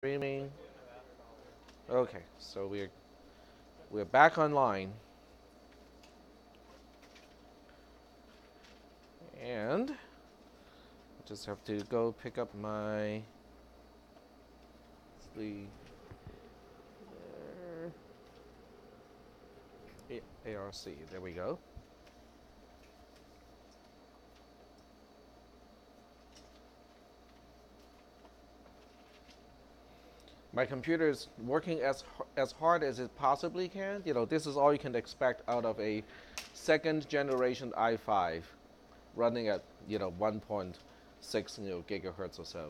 Streaming. Okay, so we're back online, and I just have to go pick up my the ARC. There we go. My computer is working as hard as it possibly can. This is all you can expect out of a second generation i5 running at 1.6 gigahertz or so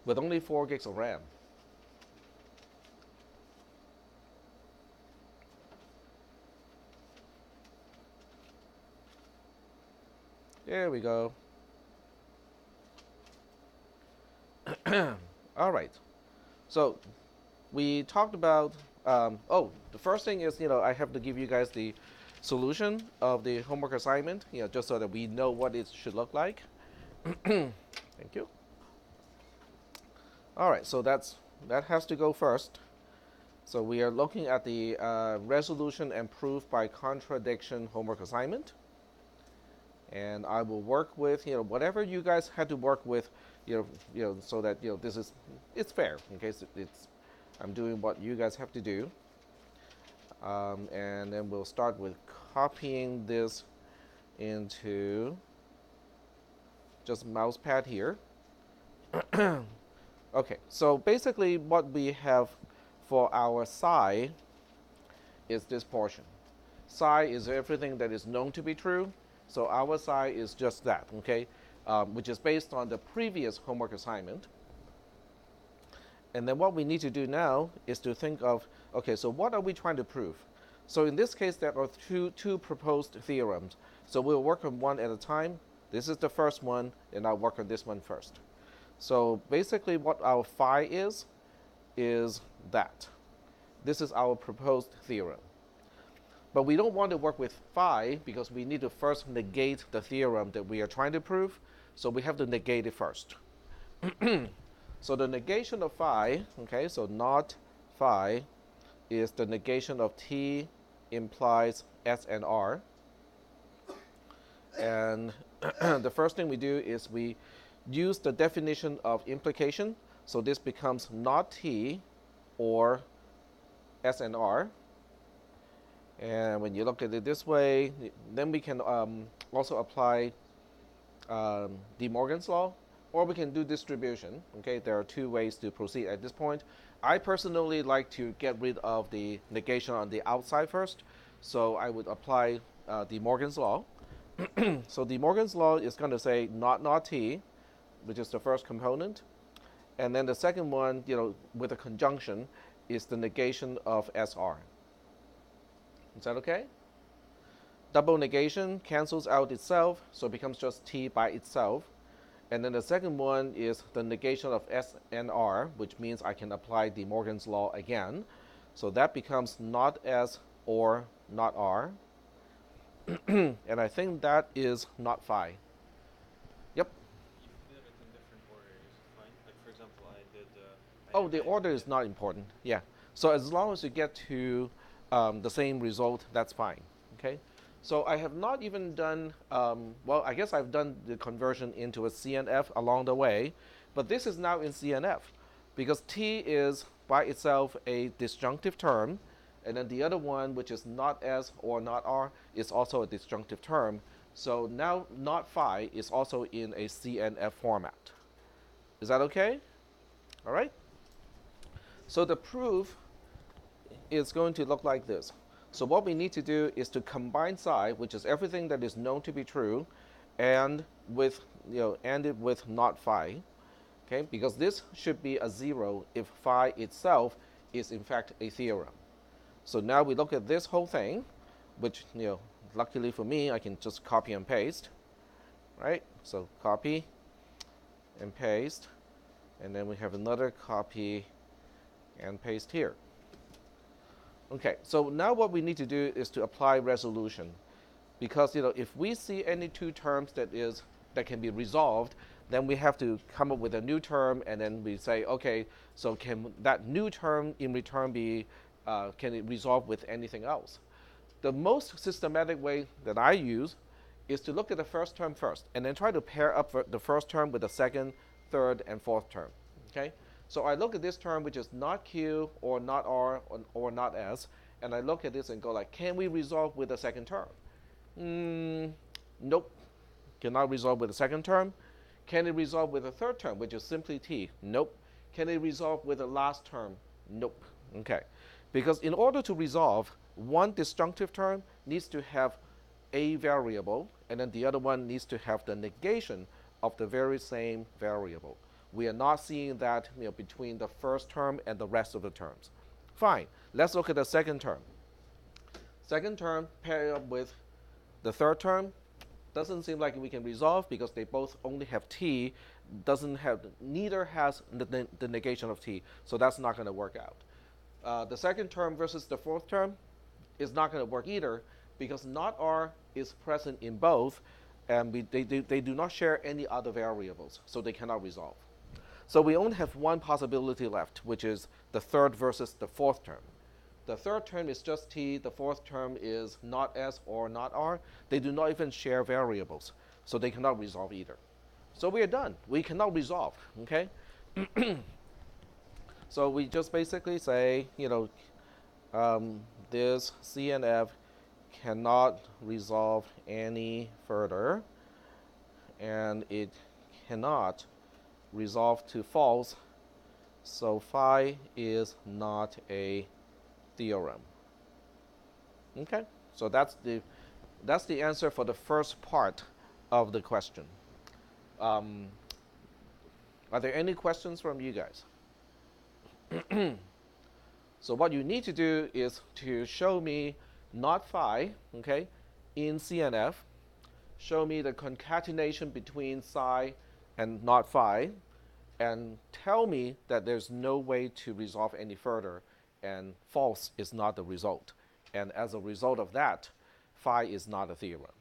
with only 4 gigs of RAM. There we go. All right. So we talked about, the first thing is, I have to give you guys the solution of the homework assignment, just so that we know what it should look like. Thank you. All right, so that has to go first. So we are looking at the resolution and proof by contradiction homework assignment. And I will work with, whatever you guys had to work with, so that, it's fair. Okay, so I'm doing what you guys have to do. And then we'll start with copying this into just mouse pad here. Okay, so basically what we have for our psi is this portion. Psi is everything that is known to be true. So our psi is just that, okay, which is based on the previous homework assignment. And then what we need to do now is to think of, okay, so what are we trying to prove? So in this case, there are two proposed theorems. So we'll work on one at a time. This is the first one, and I'll work on this one first. So basically what our phi is that. This is our proposed theorem. But we don't want to work with phi because we need to first negate the theorem that we are trying to prove. So we have to negate it first. So the negation of phi, okay, so not phi, is the negation of t implies S and R. And the first thing we do is we use the definition of implication. So this becomes not t or S and R. And when you look at it this way, then we can also apply De Morgan's law, or we can do distribution. Okay, there are two ways to proceed at this point. I personally like to get rid of the negation on the outside first, so I would apply De Morgan's law. So De Morgan's law is going to say not t, which is the first component, and then the second one, with a conjunction, is the negation of SR. Is that okay? Double negation cancels out itself, so it becomes just t by itself. And then the second one is the negation of S and R, which means I can apply De Morgan's law again. So that becomes not S or not R. And I think that is not phi. Yep. You did it in different order, is it fine? Like for example, I did. Oh, the order is not important. Yeah. So as long as you get to the same result, that's fine. Okay. So I have not even done, well, I guess I've done the conversion into a CNF along the way, but this is now in CNF because T is by itself a disjunctive term, and then the other one, which is not S or not R, is also a disjunctive term. So now not phi is also in a CNF format. Is that okay? All right. So the proof is going to look like this. So what we need to do is to combine psi, which is everything that is known to be true, and with and it with not phi, okay? Because this should be a zero if phi itself is in fact a theorem. So now we look at this whole thing, which luckily for me I can just copy and paste, right? So copy and paste, and then we have another copy and paste here. Okay, so now what we need to do is to apply resolution, because if we see any two terms that can be resolved, then we have to come up with a new term, and then we say, okay, so can that new term in return be, can it resolve with anything else? The most systematic way that I use is to look at the first term first, and then try to pair up the first term with the second, third, and fourth term. Okay, so I look at this term which is not Q or not R or not S, and I look at this and go like, can we resolve with the second term? Nope, cannot resolve with the second term. Can it resolve with the third term, which is simply T? Nope. Can it resolve with the last term? Nope. Okay, because in order to resolve, one disjunctive term needs to have a variable, and then the other one needs to have the negation of the very same variable. We are not seeing that between the first term and the rest of the terms. Fine, let's look at the second term. Second term paired up with the third term doesn't seem like we can resolve because they both only have T, neither has the negation of T, so that's not going to work out. The second term versus the fourth term is not going to work either because not R is present in both, and they do not share any other variables, so they cannot resolve. So we only have one possibility left, which is the third versus the fourth term. The third term is just T, the fourth term is not S or not R. They do not even share variables, so they cannot resolve either. So we are done. We cannot resolve, okay? So we just basically say, this C and F cannot resolve any further, and it cannot resolve to false, so phi is not a theorem. Okay, so that's the answer for the first part of the question. Are there any questions from you guys? So what you need to do is to show me not phi, okay, in CNF. Show me the concatenation between psi and not phi, and tell me that there's no way to resolve any further, and false is not the result. And as a result of that, phi is not a theorem.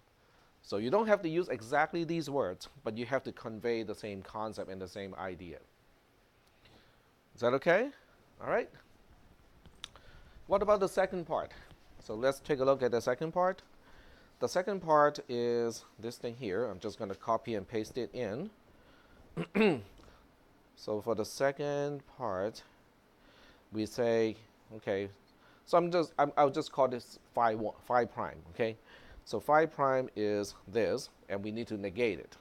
So you don't have to use exactly these words, but you have to convey the same concept and the same idea. Is that okay? All right. What about the second part? So let's take a look at the second part. The second part is this thing here. I'm just going to copy and paste it in. So for the second part, we say, okay, so I'll just call this phi prime, okay? So phi prime is this, and we need to negate it.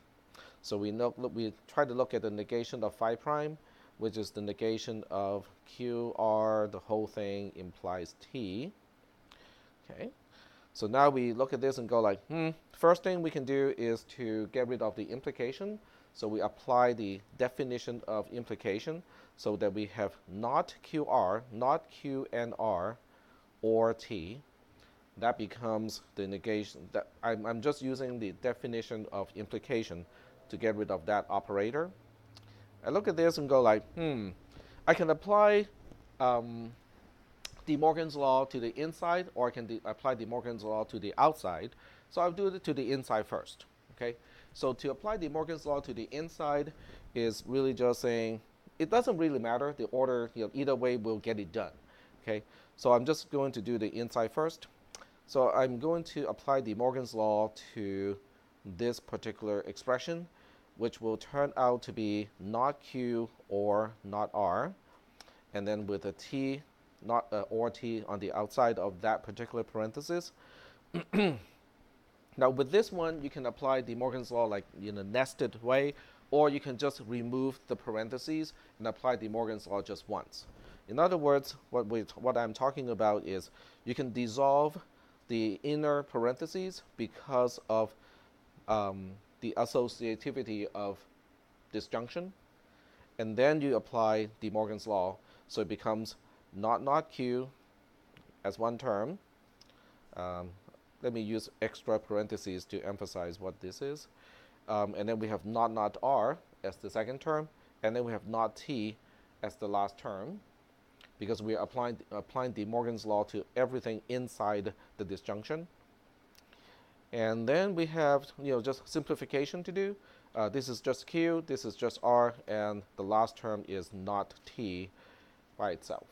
So we try to look at the negation of phi prime, which is the negation of QR, the whole thing implies T. Okay, so now we look at this and go like, first thing we can do is to get rid of the implication. So we apply the definition of implication so that we have not QR, not Q and R, or T. That becomes the negation. That I'm just using the definition of implication to get rid of that operator. I look at this and go like, I can apply De Morgan's law to the inside, or I can apply De Morgan's law to the outside. So I'll do it to the inside first. Okay. So to apply De Morgan's law to the inside is really just saying it doesn't really matter. The order, either way, will get it done. Okay. So I'm just going to do the inside first. So I'm going to apply De Morgan's law to this particular expression, which will turn out to be not Q or not R, and then with a T, not or T on the outside of that particular parenthesis. Now with this one, you can apply De Morgan's law like in a nested way, or you can just remove the parentheses and apply De Morgan's law just once. In other words, what I'm talking about is you can dissolve the inner parentheses because of the associativity of disjunction, and then you apply De Morgan's law, so it becomes not Q as one term. Let me use extra parentheses to emphasize what this is. And then we have not R as the second term, and then we have not T as the last term, because we are applying De Morgan's law to everything inside the disjunction. And then we have just simplification to do. This is just Q, this is just R, and the last term is not T by itself.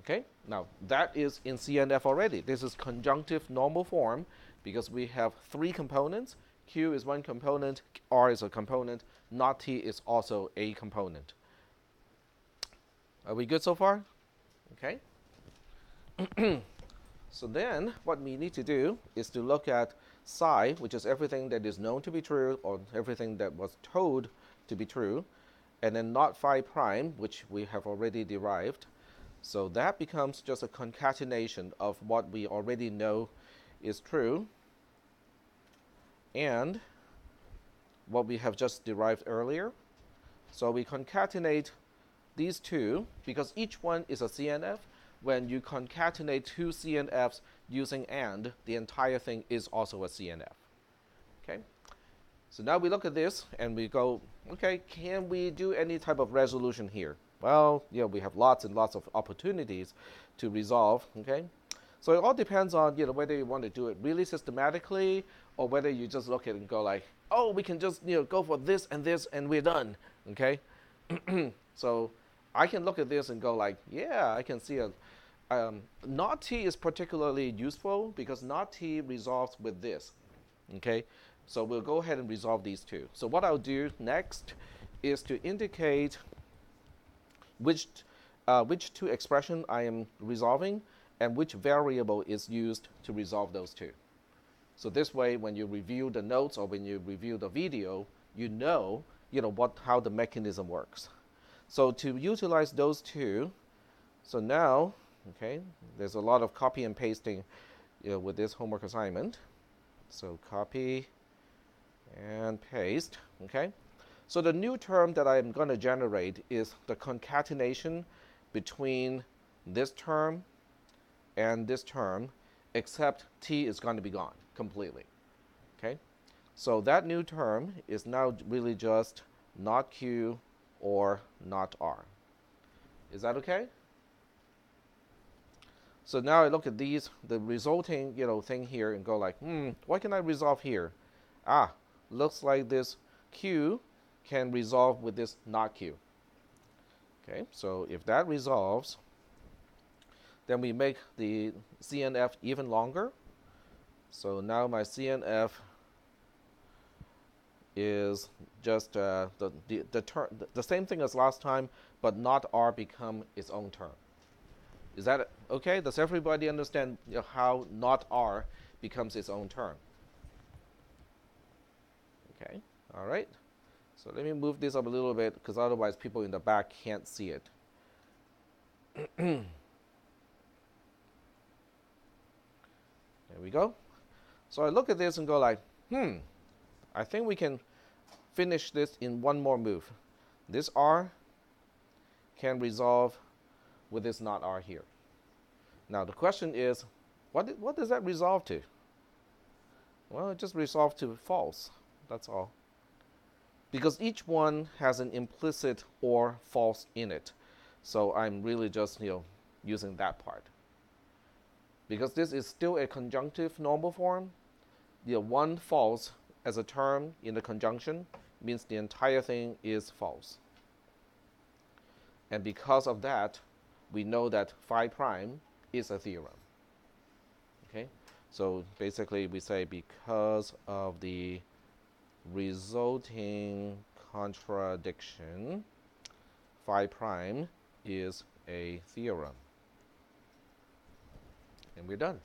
Okay, now that is in CNF already. This is conjunctive normal form because we have three components. Q is one component, R is a component, not T is also a component. Are we good so far? Okay. So then what we need to do is to look at psi, which is everything that is known to be true or everything that was told to be true, and then not phi prime, which we have already derived. So that becomes just a concatenation of what we already know is true and what we have just derived earlier. So we concatenate these two because each one is a CNF. When you concatenate two CNFs using AND, the entire thing is also a CNF. Okay? So now we look at this and we go, okay, can we do any type of resolution here? Well, we have lots and lots of opportunities to resolve, okay? So it all depends on, whether you want to do it really systematically or whether you just look at it and go like, oh, we can just, go for this and we're done, okay? So I can look at this and go like, yeah, I can see a not T is particularly useful because not T resolves with this. Okay, so we'll go ahead and resolve these two. So what I'll do next is to indicate which two expression I am resolving and which variable is used to resolve those two. So this way, when you review the notes or when you review the video, you know how the mechanism works. So to utilize those two, so now, okay, there's a lot of copy and pasting with this homework assignment. So copy and paste, okay? So the new term that I'm going to generate is the concatenation between this term and this term, except T is going to be gone completely, okay? So that new term is now really just not Q or not R. Is that okay? So now I look at these, the resulting, thing here and go like, what can I resolve here? Looks like this Q can resolve with this not Q. Okay, so if that resolves, then we make the CNF even longer. So now my CNF is just the same thing as last time, but not R become its own term. Is that okay? Does everybody understand how not R becomes its own term? Okay, all right. So let me move this up a little bit because otherwise people in the back can't see it. There we go. So I look at this and go like, I think we can finish this in one more move. This R can resolve with this not R here. Now the question is, what does that resolve to? Well, it just resolves to false. That's all. Because each one has an implicit or false in it. So I'm really just using that part. Because this is still a conjunctive normal form, one false as a term in the conjunction means the entire thing is false. And because of that, we know that phi prime is a theorem. Okay? So basically we say because of the resulting contradiction, phi prime is a theorem. And we're done.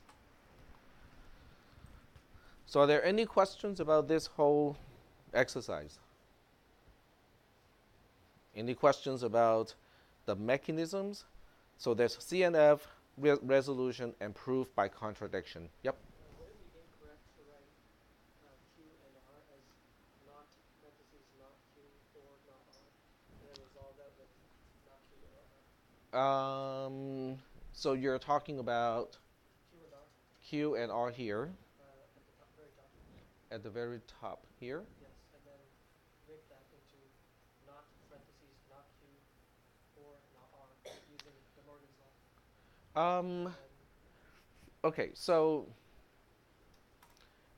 So are there any questions about this whole exercise? Any questions about the mechanisms? So there's CNF, resolution, and proof by contradiction. Yep. Would it be incorrect to write Q and R as not parentheses not Q or not R, and then resolve that with not Q or R? So you're talking about Q and R Q and R here at the top, very top. at the very top here. Yes, and then make that into not parentheses not Q or not R using the Morgan's law. Okay, so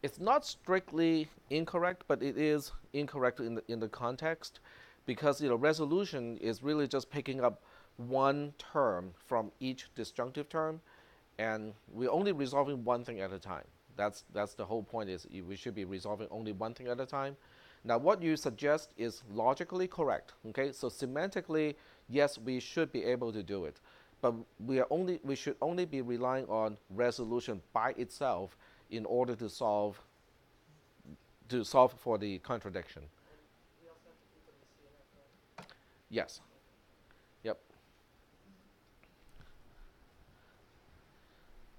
It's not strictly incorrect, but it is incorrect in the context, because resolution is really just picking up one term from each disjunctive term, and we're only resolving one thing at a time. That's the whole point, is we should be resolving only one thing at a time. Now, what you suggest is logically correct. Okay, so semantically, yes, we should be able to do it, but we should only be relying on resolution by itself in order to solve for the contradiction. And we also have to keep it in CNF, right? Yes. Yep.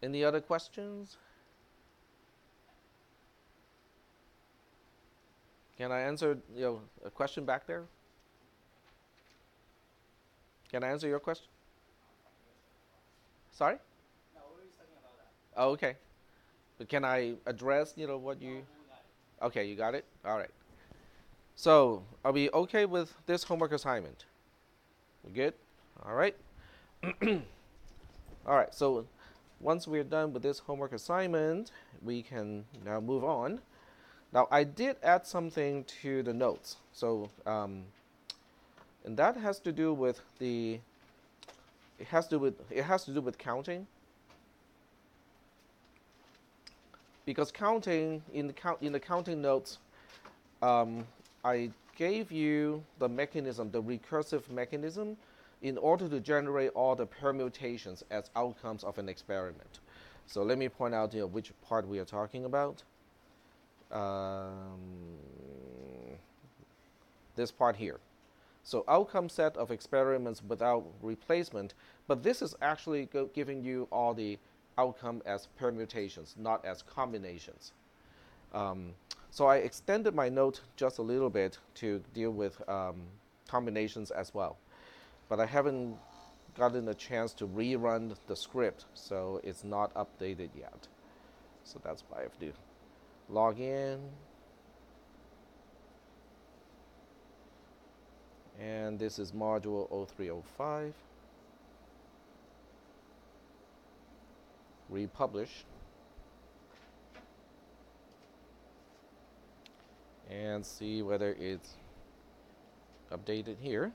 Any other questions? Can I answer a question back there? Can I answer your question? Sorry? No, we were just talking about that. Oh, okay. But can I address what you? No, we got it. Okay, you got it. All right. So, are we okay with this homework assignment? We good? All right. All right. So, once we're done with this homework assignment, we can now move on. Now, I did add something to the notes. So, and that has to do with it has to do with counting. Because counting in the counting notes, I gave you the mechanism, the recursive mechanism, in order to generate all the permutations as outcomes of an experiment. So let me point out which part we are talking about. This part here. So outcome set of experiments without replacement, but this is actually giving you all the outcome as permutations, not as combinations. So I extended my note just a little bit to deal with combinations as well. But I haven't gotten a chance to rerun the script, so it's not updated yet. So that's why I have to log in. And this is module 0305. Republish. And see whether it's updated here.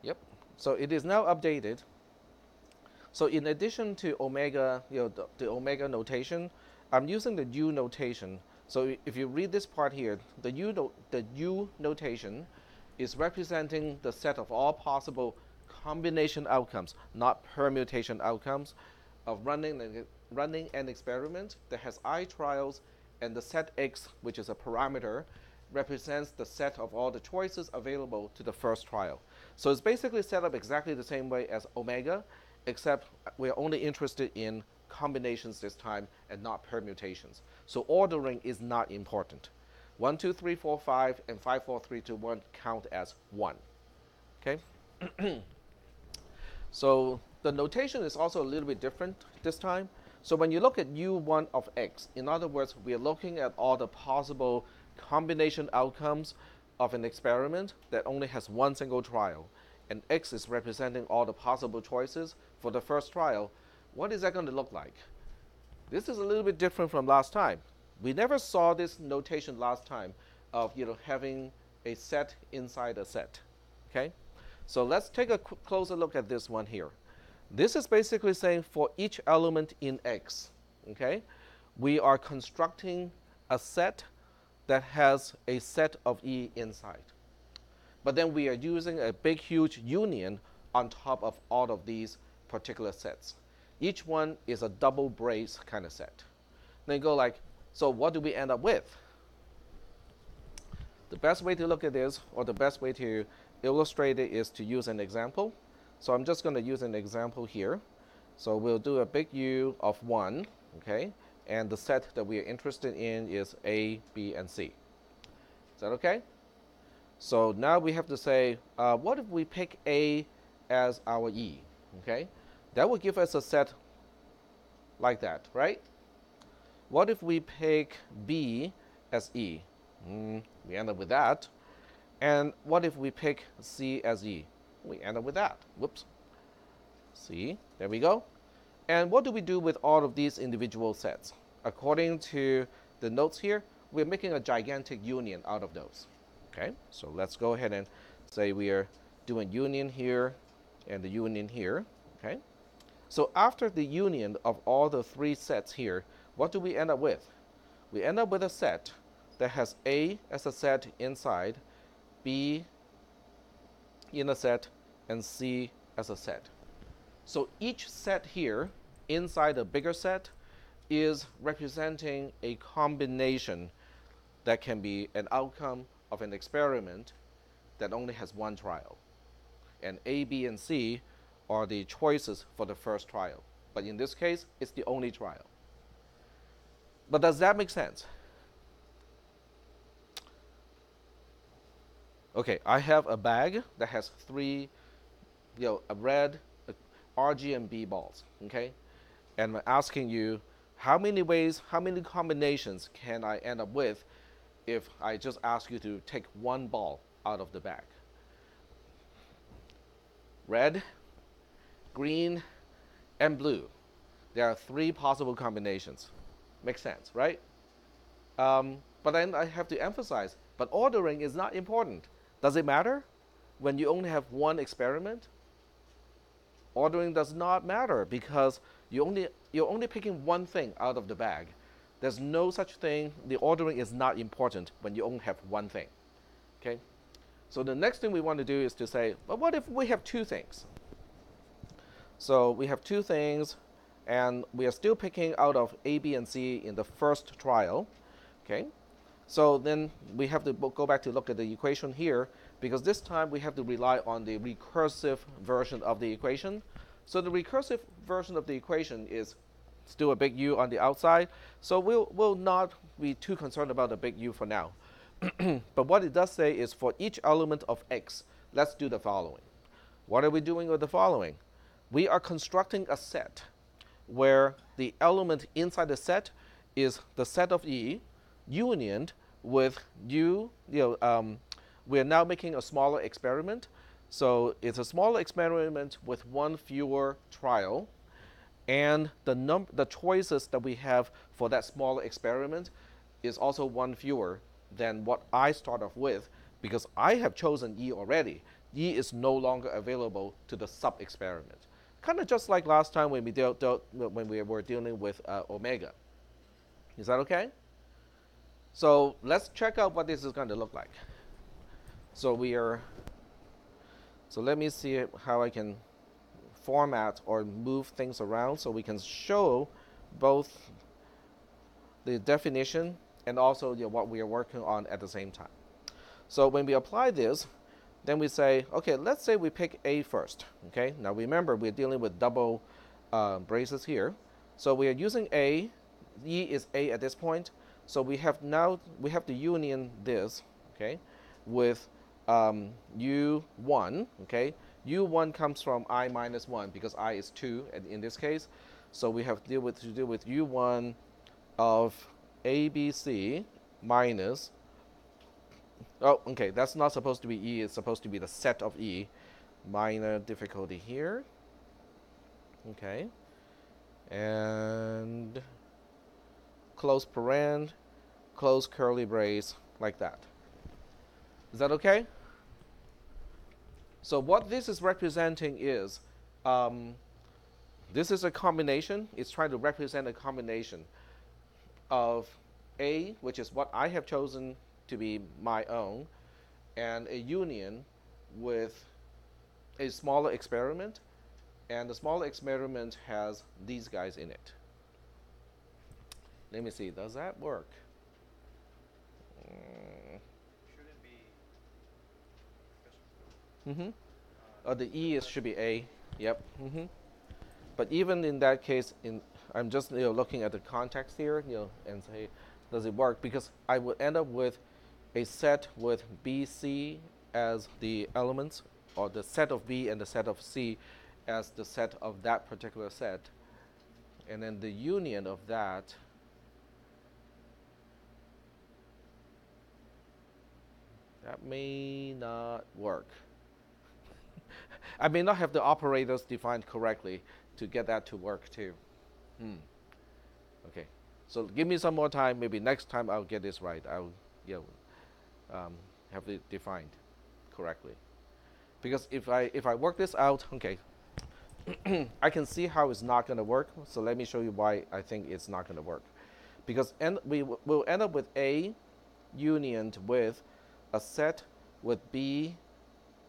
Yep. So it is now updated. So in addition to omega, the omega notation, I'm using the U notation. So if you read this part here, the U notation is representing the set of all possible combination outcomes, not permutation outcomes, of running an experiment that has I trials, and the set X, which is a parameter, represents the set of all the choices available to the first trial. So it's basically set up exactly the same way as omega, except we're only interested in combinations this time and not permutations. So ordering is not important. 1, 2, 3, 4, 5, and 5, 4, 3, 2, 1 count as 1. Okay? So the notation is also a little bit different this time. So when you look at U1 of X, in other words, we are looking at all the possible combination outcomes of an experiment that only has one single trial. And X is representing all the possible choices for the first trial. What is that going to look like? This is a little bit different from last time. We never saw this notation last time of having a set inside a set. Okay? So let's take a closer look at this one here. This is basically saying for each element in X, okay, we are constructing a set that has a set of E inside. But then we are using a big, huge union on top of all of these particular sets. Each one is a double brace kind of set. Then you go like, so what do we end up with? The best way to look at this, or the best way to illustrate it, is to use an example. So I'm just going to use an example here. So we'll do a big U of 1, okay? And the set that we are interested in is A, B, and C. Is that okay? So now we have to say, what if we pick A as our E, okay? That will give us a set like that, right? What if we pick B as E? We end up with that. And what if we pick C as E? We end up with that. Whoops. See, there we go. And what do we do with all of these individual sets? according to the notes here, we're making a gigantic union out of those. Okay, so let's go ahead and say we are doing union here and the union here. Okay, so after the union of all the three sets here, what do we end up with? We end up with a set that has A as a set inside, B in a set, and C as a set. So each set here inside a bigger set is representing a combination that can be an outcome of an experiment that only has one trial. And A, B, and C are the choices for the first trial. But in this case, it's the only trial. But does that make sense? Okay, I have a bag that has three, a red, R, G, and B balls, okay? And I'm asking you, how many ways, how many combinations can I end up with if I just ask you to take one ball out of the bag? Red, green, and blue. There are three possible combinations. Makes sense, right? But then I have to emphasize, but ordering is not important. Does it matter when you only have one experiment? Ordering does not matter because you're only picking one thing out of the bag. There's no such thing. The ordering is not important when you only have one thing. Okay? So the next thing we want to do is to say, but what if we have two things? So we have two things, and we are still picking out of A, B, and C in the first trial. Okay? So then we have to go back to look at the equation here, because this time we have to rely on the recursive version of the equation. So the recursive version of the equation is still a big U on the outside. So we'll not be too concerned about the big U for now. But what it does say is for each element of X, let's do the following. What are we doing with the following? We are constructing a set where the element inside the set is the set of E unioned with U. We're now making a smaller experiment. So it's a smaller experiment with one fewer trial. And the choices that we have for that smaller experiment is also one fewer than what I start off with, because I have chosen E already. E is no longer available to the sub-experiment. Kind of just like last time when we were dealing with omega. Is that okay? So let's check out what this is going to look like. So let me see how I can format or move things around so we can show both the definition and also what we are working on at the same time. So when we apply this, then we say, okay, let's say we pick A first. Okay, now remember we're dealing with double braces here. So we are using A. E is A at this point. So we have to union this, okay, with U1, okay. U1 comes from I minus 1 because I is 2 in this case. So we have to deal with U1 of ABC minus, oh, okay, that's not supposed to be E, it's supposed to be the set of E. Minor difficulty here. Okay. And close paren, close curly brace, like that. Is that okay? So what this is representing is, this is a combination. It's trying to represent a combination of A, which is what I have chosen to be my own, and a union with a smaller experiment. And the smaller experiment has these guys in it. Let me see, does that work? Should it be? The E should be A. Yep. But even in that case, I'm just looking at the context here, and say, does it work? Because I would end up with a set with B, C as the elements, or the set of B and the set of C as the set of that particular set, and then the union of that may not work. I may not have the operators defined correctly to get that to work too. Okay, So give me some more time. Maybe next time I'll get this right. I'll you have it defined correctly. Because if I work this out, okay, I can see how it's not going to work. So let me show you why I think it's not going to work. Because we will end up with A union with a set with B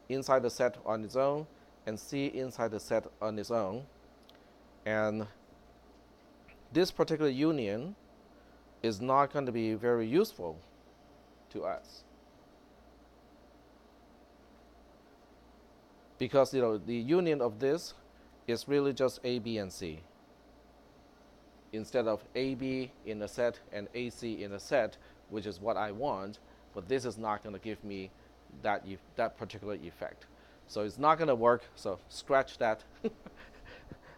inside the set on its own and C inside the set on its own. And this particular union is not going to be very useful to us. Because the union of this is really just A, B, and C. Instead of AB in a set and AC in a set, which is what I want, but this is not going to give me that particular effect. So it's not going to work, so scratch that.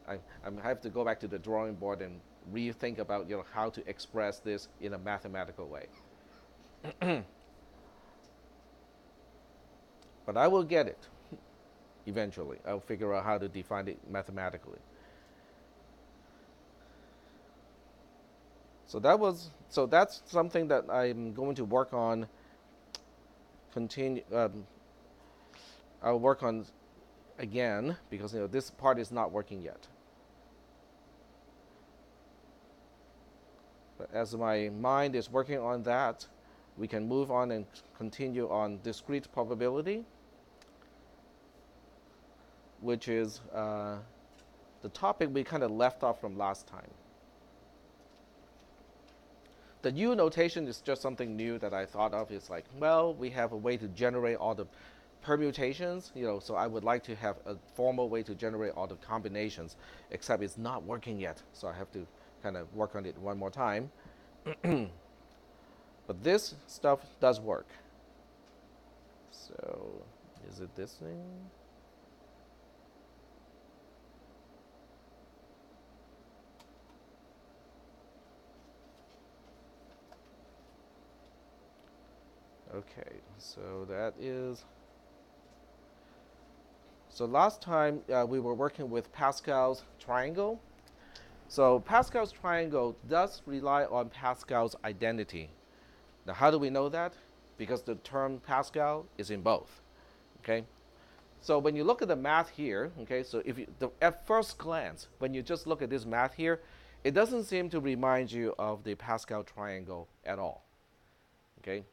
I have to go back to the drawing board and rethink about how to express this in a mathematical way. But I will get it eventually. I'll figure out how to define it mathematically. So that's something that I'm going to work on. I'll work on again because this part is not working yet. But as my mind is working on that, we can move on and continue on discrete probability, which is the topic we kind of left off from last time. The U notation is just something new that I thought of. It's like, well, we have a way to generate all the permutations, so I would like to have a formal way to generate all the combinations, except it's not working yet. So I have to kind of work on it one more time. But this stuff does work. So is it this thing? Okay, so that is. So last time we were working with Pascal's triangle. So Pascal's triangle does rely on Pascal's identity. Now how do we know that? Because the term Pascal is in both. Okay. So when you look at the math here, okay, so at first glance, when you just look at this math here, it doesn't seem to remind you of the Pascal triangle at all. Okay.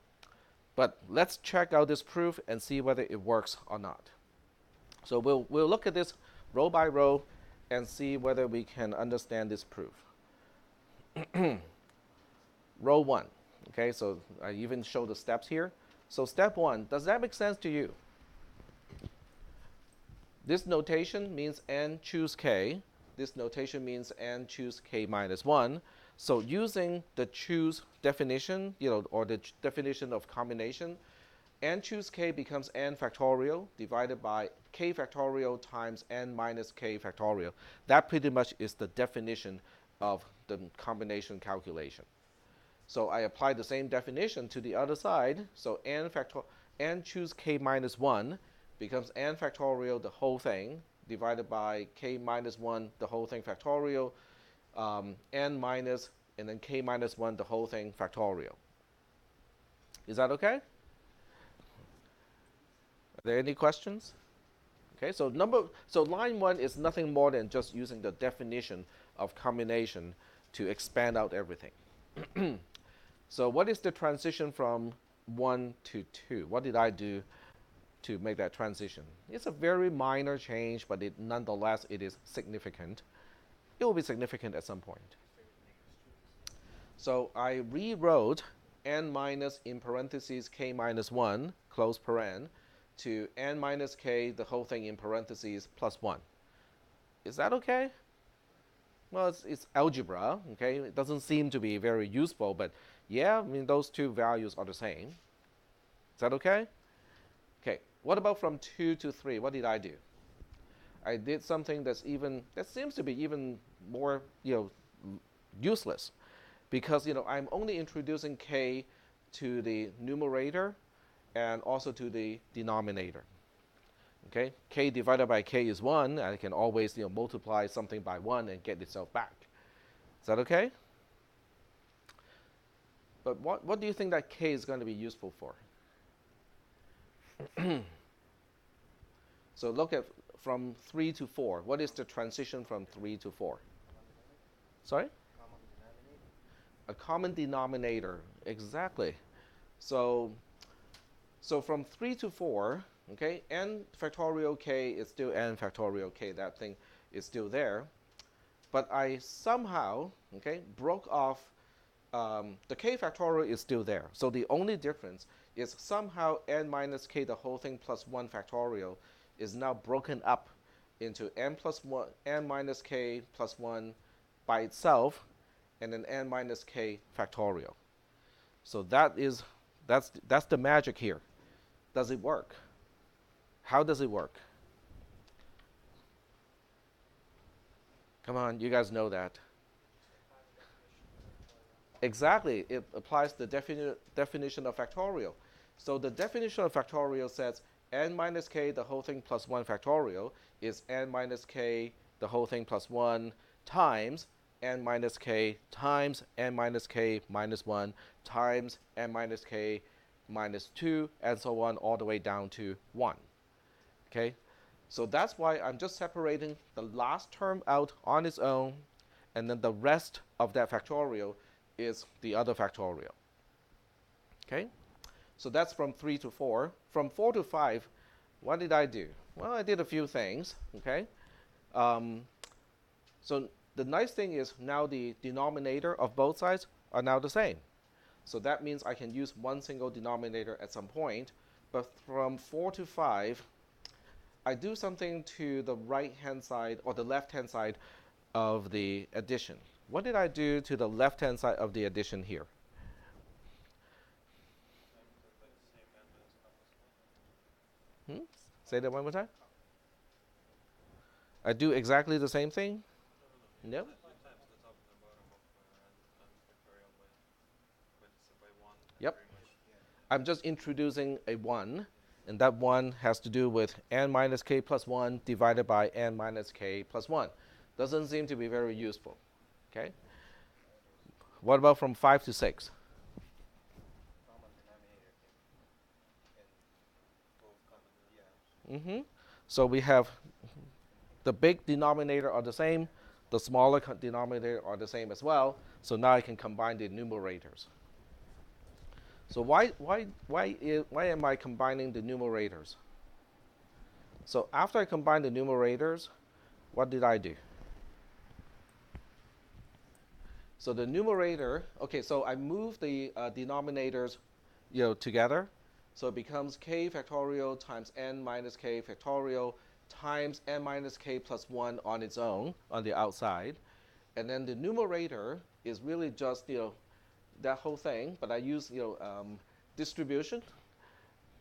But let's check out this proof and see whether it works or not. So we'll look at this row by row and see whether we can understand this proof. Row 1. Okay, so I even show the steps here. So step 1, does that make sense to you? This notation means n choose k. This notation means n choose k minus 1. So using the choose definition, or the definition of combination, n choose k becomes n factorial divided by k factorial times n minus k factorial. That pretty much is the definition of the combination calculation. So I apply the same definition to the other side. So n choose k minus 1 becomes n factorial the whole thing divided by k minus 1 the whole thing factorial, n minus, and then k minus 1 the whole thing factorial. Is that okay? Are there any questions? Okay, so line 1 is nothing more than just using the definition of combination to expand out everything. So what is the transition from 1 to 2? What did I do to make that transition? It's a very minor change, but nonetheless it is significant. It will be significant at some point. So I rewrote n minus in parentheses k minus 1 close paren to n minus k the whole thing in parentheses plus 1. Is that okay? Well, it's algebra, okay? It doesn't seem to be very useful, but yeah, I mean, those two values are the same. Is that okay? Okay, what about from 2 to 3? What did I do? I did something that seems to be even more, useless, because I'm only introducing k to the numerator and also to the denominator. Okay, k divided by k is 1. I can always multiply something by 1 and get itself back. Is that okay? But what do you think that k is going to be useful for? So look at from 3 to 4. What is the transition from 3 to 4? Sorry? A common denominator. Exactly. So from 3 to 4, okay, n factorial k is still n factorial k. That thing is still there. But I somehow, okay, broke off, the k factorial is still there. So the only difference is somehow n minus k, the whole thing plus 1 factorial, is now broken up into n plus 1, n minus k plus 1 by itself, and then n minus k factorial. So that's the magic here. Does it work? How does it work? Come on, you guys know that. Exactly, it applies the definition of factorial. So the definition of factorial says n minus k, the whole thing plus 1 factorial, is n minus k, the whole thing plus 1 times n minus k times n minus k minus 1 times n minus k minus 2, and so on, all the way down to 1. Okay? So that's why I'm just separating the last term out on its own, and then the rest of that factorial is the other factorial. Okay? So that's from 3 to 4. From 4 to 5, what did I do? Well, I did a few things. Okay? So the nice thing is now the denominator of both sides are now the same. So that means I can use one single denominator at some point. But from 4 to 5, I do something to the right-hand side or the left-hand side of the addition. What did I do to the left-hand side of the addition here? Say that one more time. I do exactly the same thing? No? Yep. I'm just introducing a 1, and that 1 has to do with n minus k plus 1 divided by n minus k plus 1. Doesn't seem to be very useful. Okay? What about from 5 to 6? So we have the big denominator are the same, the smaller denominator are the same as well. So now I can combine the numerators. So why am I combining the numerators? So after I combine the numerators, what did I do? So the numerator, okay, so I move the denominators, together. So it becomes k factorial times n minus k factorial times n minus k plus 1 on its own, on the outside. And then the numerator is really just, that whole thing, but I use, distribution.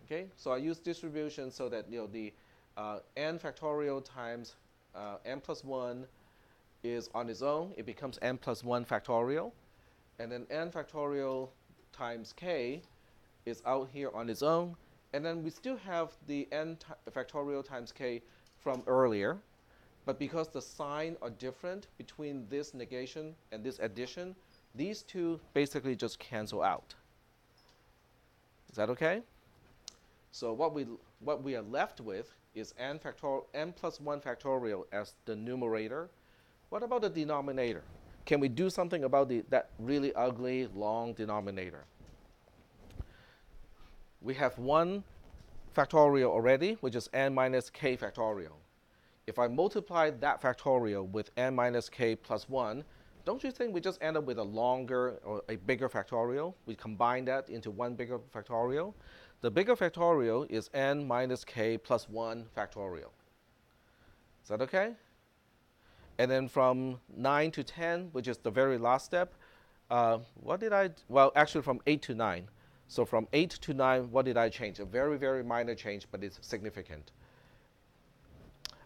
Okay, so I use distribution so that, the n factorial times n plus 1 is on its own. It becomes n plus 1 factorial. And then n factorial times k is out here on its own. And then we still have the n factorial times k from earlier. But because the sign are different between this negation and this addition, these two basically just cancel out. Is that okay? So what we are left with is n plus 1 factorial as the numerator. What about the denominator? Can we do something about that really ugly, long denominator? We have 1 factorial already, which is n minus k factorial. If I multiply that factorial with n minus k plus 1, don't you think we just end up with a longer or a bigger factorial? We combine that into one bigger factorial. The bigger factorial is n minus k plus 1 factorial. Is that okay? And then from 9 to 10, which is the very last step, well, actually from 8 to 9. So from 8 to 9, what did I change? A very, very minor change, but it's significant.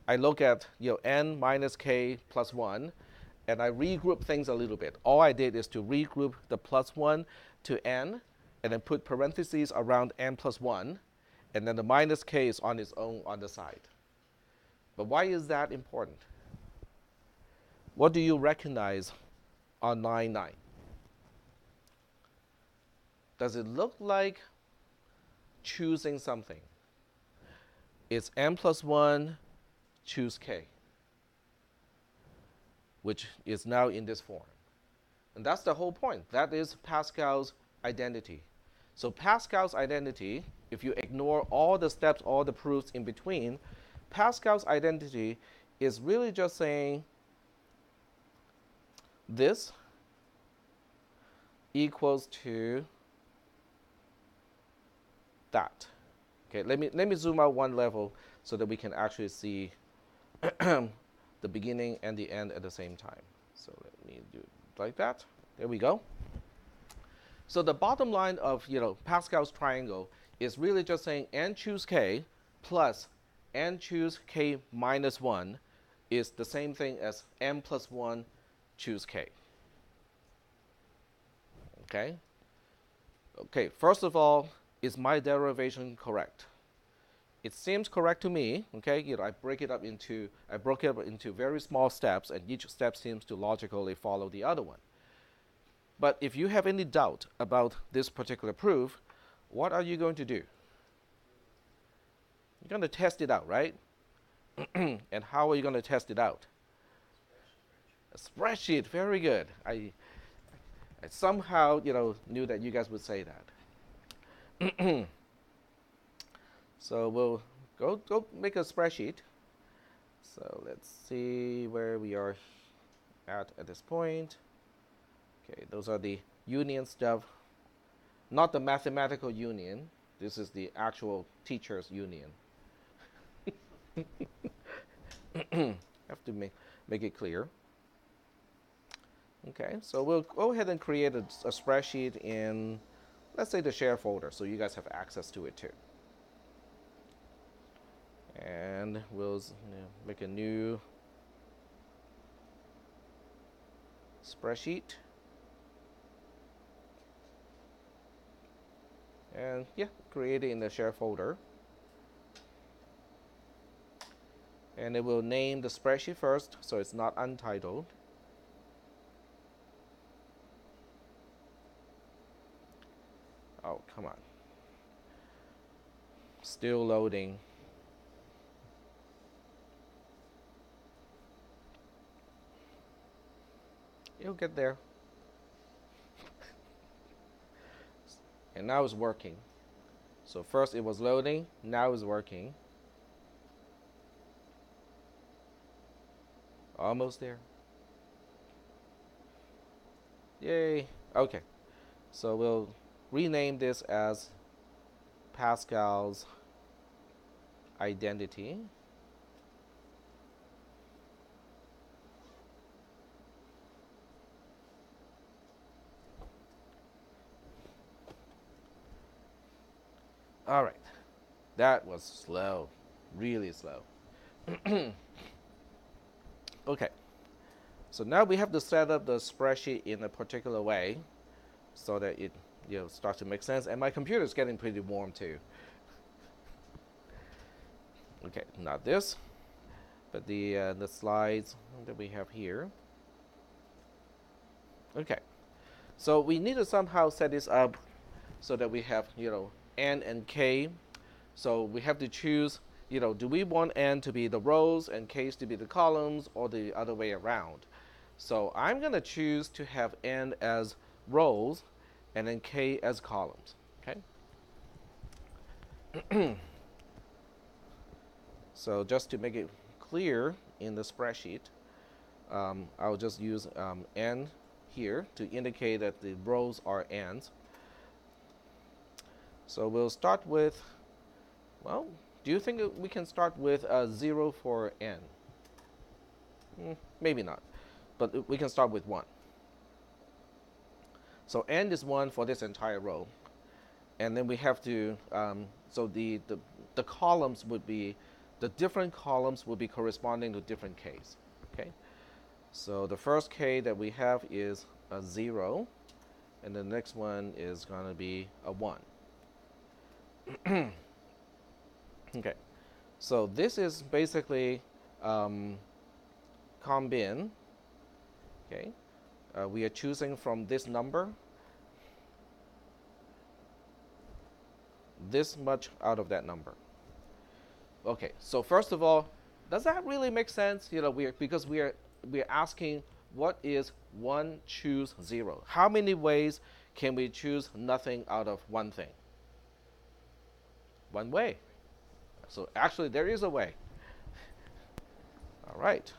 I look at n minus k plus 1, and I regroup things a little bit. All I did is to regroup the plus 1 to n, and then put parentheses around n plus 1, and then the minus k is on its own on the side. But why is that important? What do you recognize on line 9? does it look like choosing something? It's n plus 1 choose k, which is now in this form. And that's the whole point. That is Pascal's identity. So Pascal's identity, if you ignore all the steps, all the proofs in between, Pascal's identity is really just saying this equals to that. Okay, let me zoom out one level so that we can actually see the beginning and the end at the same time. So let me do it like that. There we go. So the bottom line of Pascal's triangle is really just saying n choose k plus n choose k minus 1 is the same thing as n plus 1 choose k. Okay? Okay, first of all, is my derivation correct? It seems correct to me. Okay, I broke it up into very small steps, and each step seems to logically follow the other one. But if you have any doubt about this particular proof, what are you going to do? You're going to test it out, right? And how are you going to test it out? A spreadsheet. Very good. I somehow knew that you guys would say that. So we'll go make a spreadsheet. So let's see where we are at this point. Okay, those are the union stuff, not the mathematical union. This is the actual teachers' union. Have to make it clear. Okay, so we'll go ahead and create a spreadsheet in, let's say, the share folder, so you guys have access to it too. And we'll make a new spreadsheet. And yeah, create it in the share folder. And it will name the spreadsheet first, so it's not untitled. Oh, come on. Still loading. It'll get there. And now it's working. So first it was loading, now it's working. Almost there. Yay. Okay. So we'll rename this as Pascal's identity. All right. That was slow. Really slow. Okay. So now we have to set up the spreadsheet in a particular way so that it starts to make sense. And my computer is getting pretty warm too. Okay, not this, but the slides that we have here. Okay. So we need to somehow set this up so that we have, n and k. So we have to choose, do we want n to be the rows and k's to be the columns, or the other way around? So I'm going to choose to have n as rows and then k as columns. Okay. So just to make it clear in the spreadsheet, I'll just use n here to indicate that the rows are n's. So we'll start with, well, do you think we can start with 0 for n? Maybe not, but we can start with 1. So n is 1 for this entire row. And then we have to, so the columns would be, the different columns will be corresponding to different k's. Okay. So the first k that we have is a 0, and the next one is going to be a 1. Okay, so this is basically combin. Okay, we are choosing from this number, this much out of that number. Okay, so first of all, does that really make sense? Because we're asking what is 1 choose 0. How many ways can we choose nothing out of one thing? One way. So actually there is a way. All right.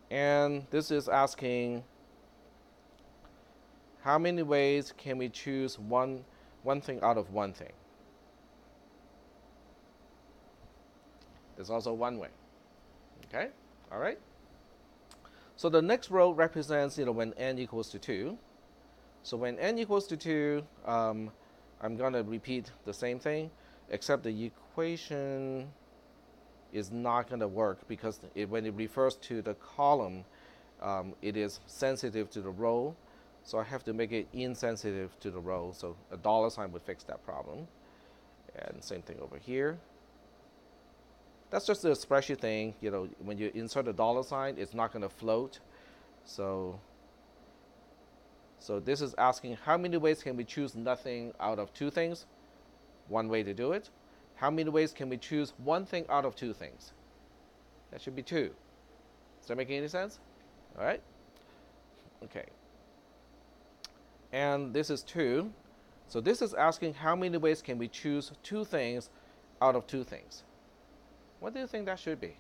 And this is asking how many ways can we choose one thing out of one thing? There's also one way. Okay? All right? So the next row represents, when n equals to 2. So when n equals to 2, I'm going to repeat the same thing, except the equation is not going to work because when it refers to the column, it is sensitive to the row. So I have to make it insensitive to the row. So a $sign would fix that problem. And same thing over here. That's just a spreadsheet thing. When you insert a $sign, it's not going to float. So this is asking how many ways can we choose nothing out of two things? One way to do it. How many ways can we choose one thing out of two things? That should be 2. Does that make any sense? All right. Okay. And this is 2. So this is asking how many ways can we choose two things out of two things? What do you think that should be?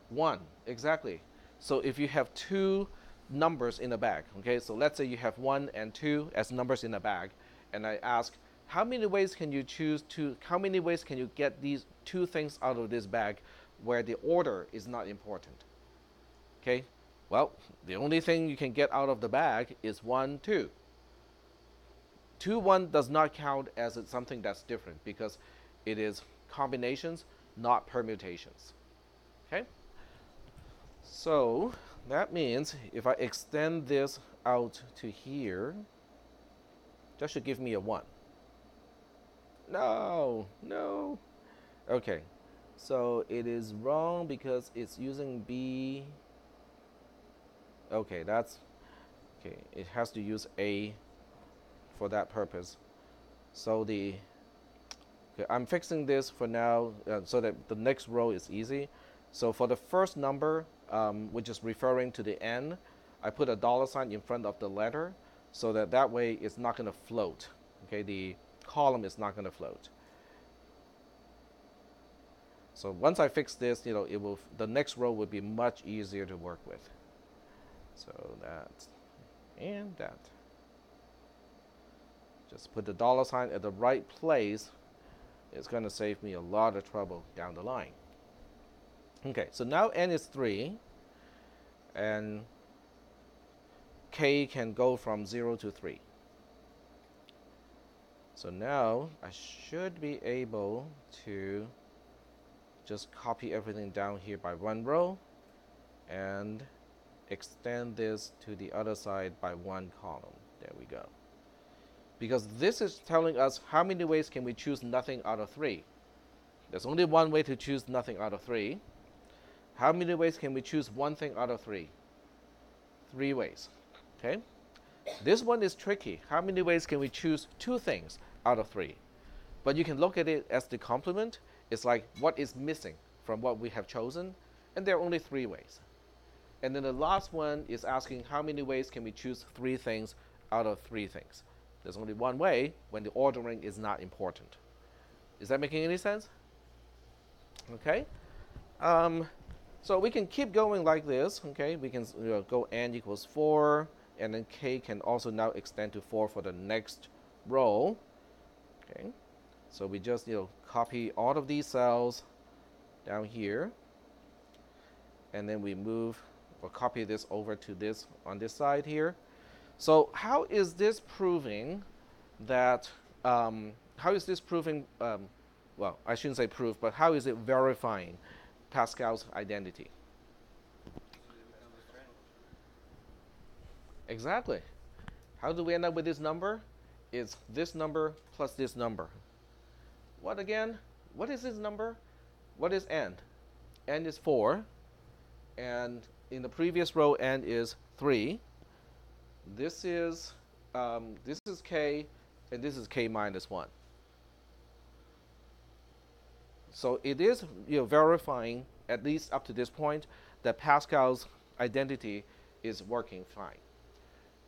1, exactly. So if you have two numbers in a bag, okay, so let's say you have 1 and 2 as numbers in a bag, and I ask, how many ways can you how many ways can you get these two things out of this bag where the order is not important? Okay, well, the only thing you can get out of the bag is 1, 2. 2, 1 does not count as something that's different because it is combinations, not permutations. Okay? So that means if I extend this out to here, that should give me a 1. No. Okay, so it is wrong because it's using B. Okay, it has to use A for that purpose. So I'm fixing this for now so that the next row is easy. So for the first number, which is referring to the n, I put a $sign in front of the letter so that way it's not going to float. Okay, the column is not going to float. So once I fix this, the next row would be much easier to work with. So that and that. Just put the $sign at the right place. It's going to save me a lot of trouble down the line. Okay, so now n is 3, and k can go from 0 to 3. So now I should be able to just copy everything down here by one row and extend this to the other side by one column. There we go. Because this is telling us how many ways can we choose nothing out of 3. There's only one way to choose nothing out of 3. How many ways can we choose one thing out of 3? 3 ways. Okay? This one is tricky. How many ways can we choose two things out of 3? But you can look at it as the complement. It's like what is missing from what we have chosen, and there are only 3 ways. And then the last one is asking how many ways can we choose 3 things out of 3 things. There's only one way when the ordering is not important. Is that making any sense? Okay. So we can keep going like this. Okay, we can go n equals 4, and then k can also now extend to 4 for the next row. Okay, so we just copy all of these cells down here, and then we move or copy this over to this on this side here. So how is this proving that? How is this proving? Well, I shouldn't say proof, but how is it verifying Pascal's identity? Exactly. How do we end up with this number? It's this number plus this number. What again? What is this number? What is n? N is 4, and in the previous row, n is 3. This is k. and this is k minus 1. So it is verifying, at least up to this point, that Pascal's identity is working fine.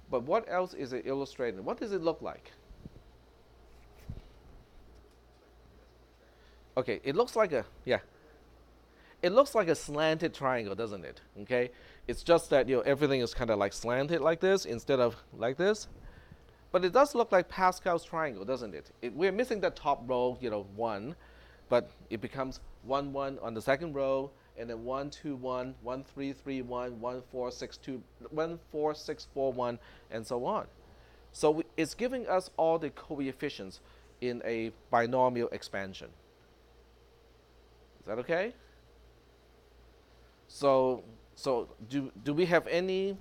But what else is it illustrating? What does it look like? Okay, it looks like a, yeah. It looks like a slanted triangle, doesn't it? Okay, it's just that everything is kind of like slanted like this instead of like this. But it does look like Pascal's triangle, doesn't it? We're missing the top row, 1, but it becomes 1, 1 on the second row, and then 1, 2, 1, 1, 3, 3, 1, 1, 4, 6, 2, 1, 4, 6, 4, 1, and so on. So it's giving us all the coefficients in a binomial expansion. Is that okay? So do we have any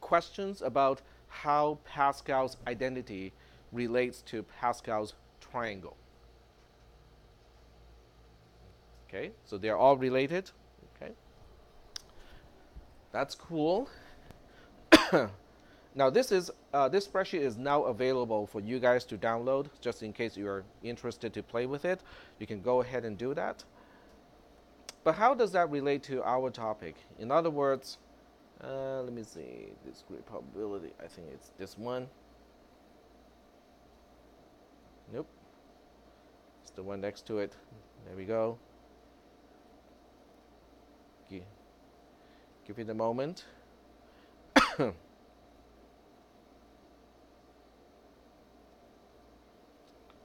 questions about how Pascal's identity relates to Pascal's triangle? Okay, so they're all related. Okay, that's cool. Now this spreadsheet is now available for you guys to download, just in case you're interested to play with it. You can go ahead and do that. But how does that relate to our topic? In other words, let me see, discrete probability, I think it's this one. Nope. It's the one next to it. There we go. Give it a moment.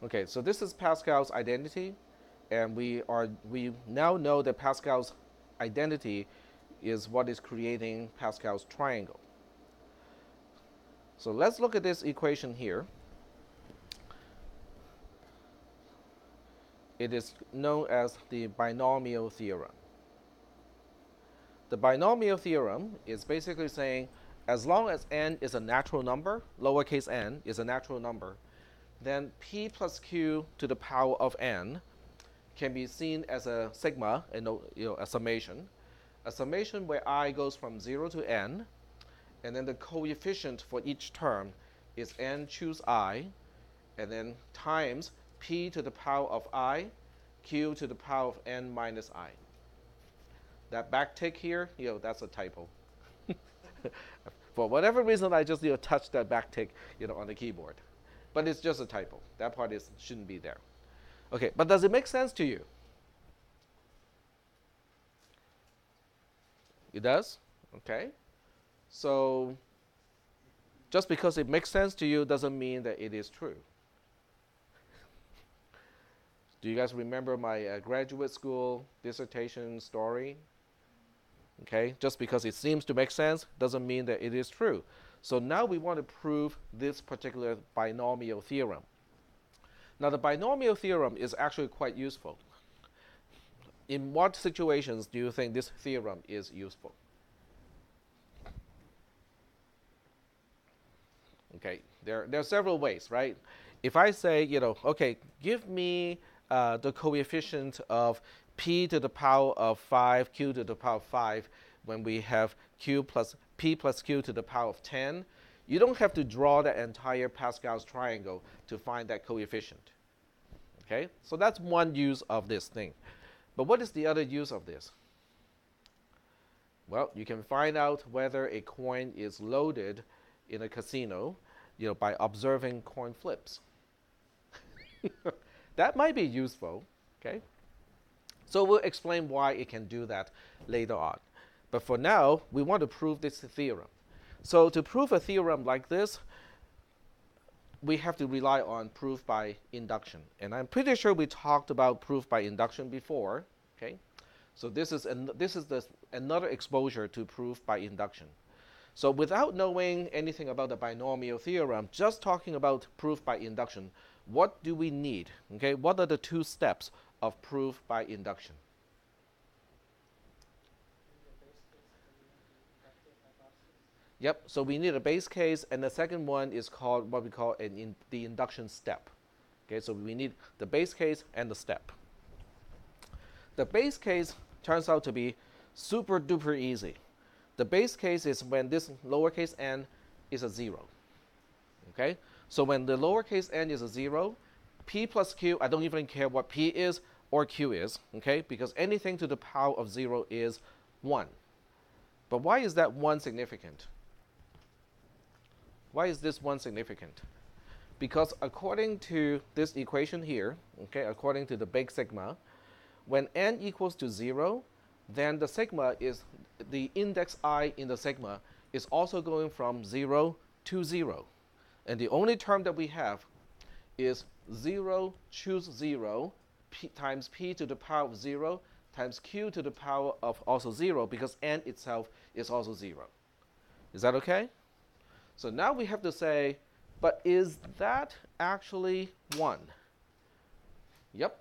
Okay, so this is Pascal's identity, and we now know that Pascal's identity is what is creating Pascal's triangle. So let's look at this equation here. It is known as the binomial theorem. The binomial theorem is basically saying as long as n is a natural number, lowercase n is a natural number, then p plus q to the power of n can be seen as a sigma, a summation where I goes from 0 to n, and then the coefficient for each term is n choose I, and then times p to the power of I, q to the power of n minus I. That backtick here, that's a typo. For whatever reason, I just touched that backtick, on the keyboard. But it's just a typo. That part shouldn't be there. Okay, but does it make sense to you? It does? Okay. So just because it makes sense to you doesn't mean that it is true. Do you guys remember my graduate school dissertation story? Okay, just because it seems to make sense doesn't mean that it is true. So now we want to prove this particular binomial theorem. Now the binomial theorem is actually quite useful. In what situations do you think this theorem is useful? Okay, there are several ways, right? If I say, okay, give me the coefficient of p to the power of 5, q to the power of 5, when we have p plus q to the power of 10, you don't have to draw the entire Pascal's triangle to find that coefficient. Okay, so that's one use of this thing. But what is the other use of this? Well, you can find out whether a coin is loaded in a casino, by observing coin flips. That might be useful, okay? So we'll explain why it can do that later on. But for now, we want to prove this theorem. So to prove a theorem like this, we have to rely on proof by induction. And I'm pretty sure we talked about proof by induction before, okay? So this is another exposure to proof by induction. So without knowing anything about the binomial theorem, just talking about proof by induction, what do we need? Okay, what are the two steps of proof by induction? Yep, so we need a base case, and the second one is called what we call the induction step. Okay, so we need the base case and the step. The base case turns out to be super duper easy. The base case is when this lowercase n is a 0. Okay, So when the lowercase n is a 0, p plus q, I don't even care what p is or q is, okay? Because anything to the power of 0 is 1. But why is that 1 significant? Why is this 1 significant? Because according to this equation here, okay, according to the big sigma, when n equals to 0, then the sigma is, the index I in the sigma is also going from 0 to 0. And the only term that we have is 0 choose 0 times p to the power of 0 times q to the power of also 0, because n itself is also 0. Is that okay? So now we have to say, but is that actually 1? Yep.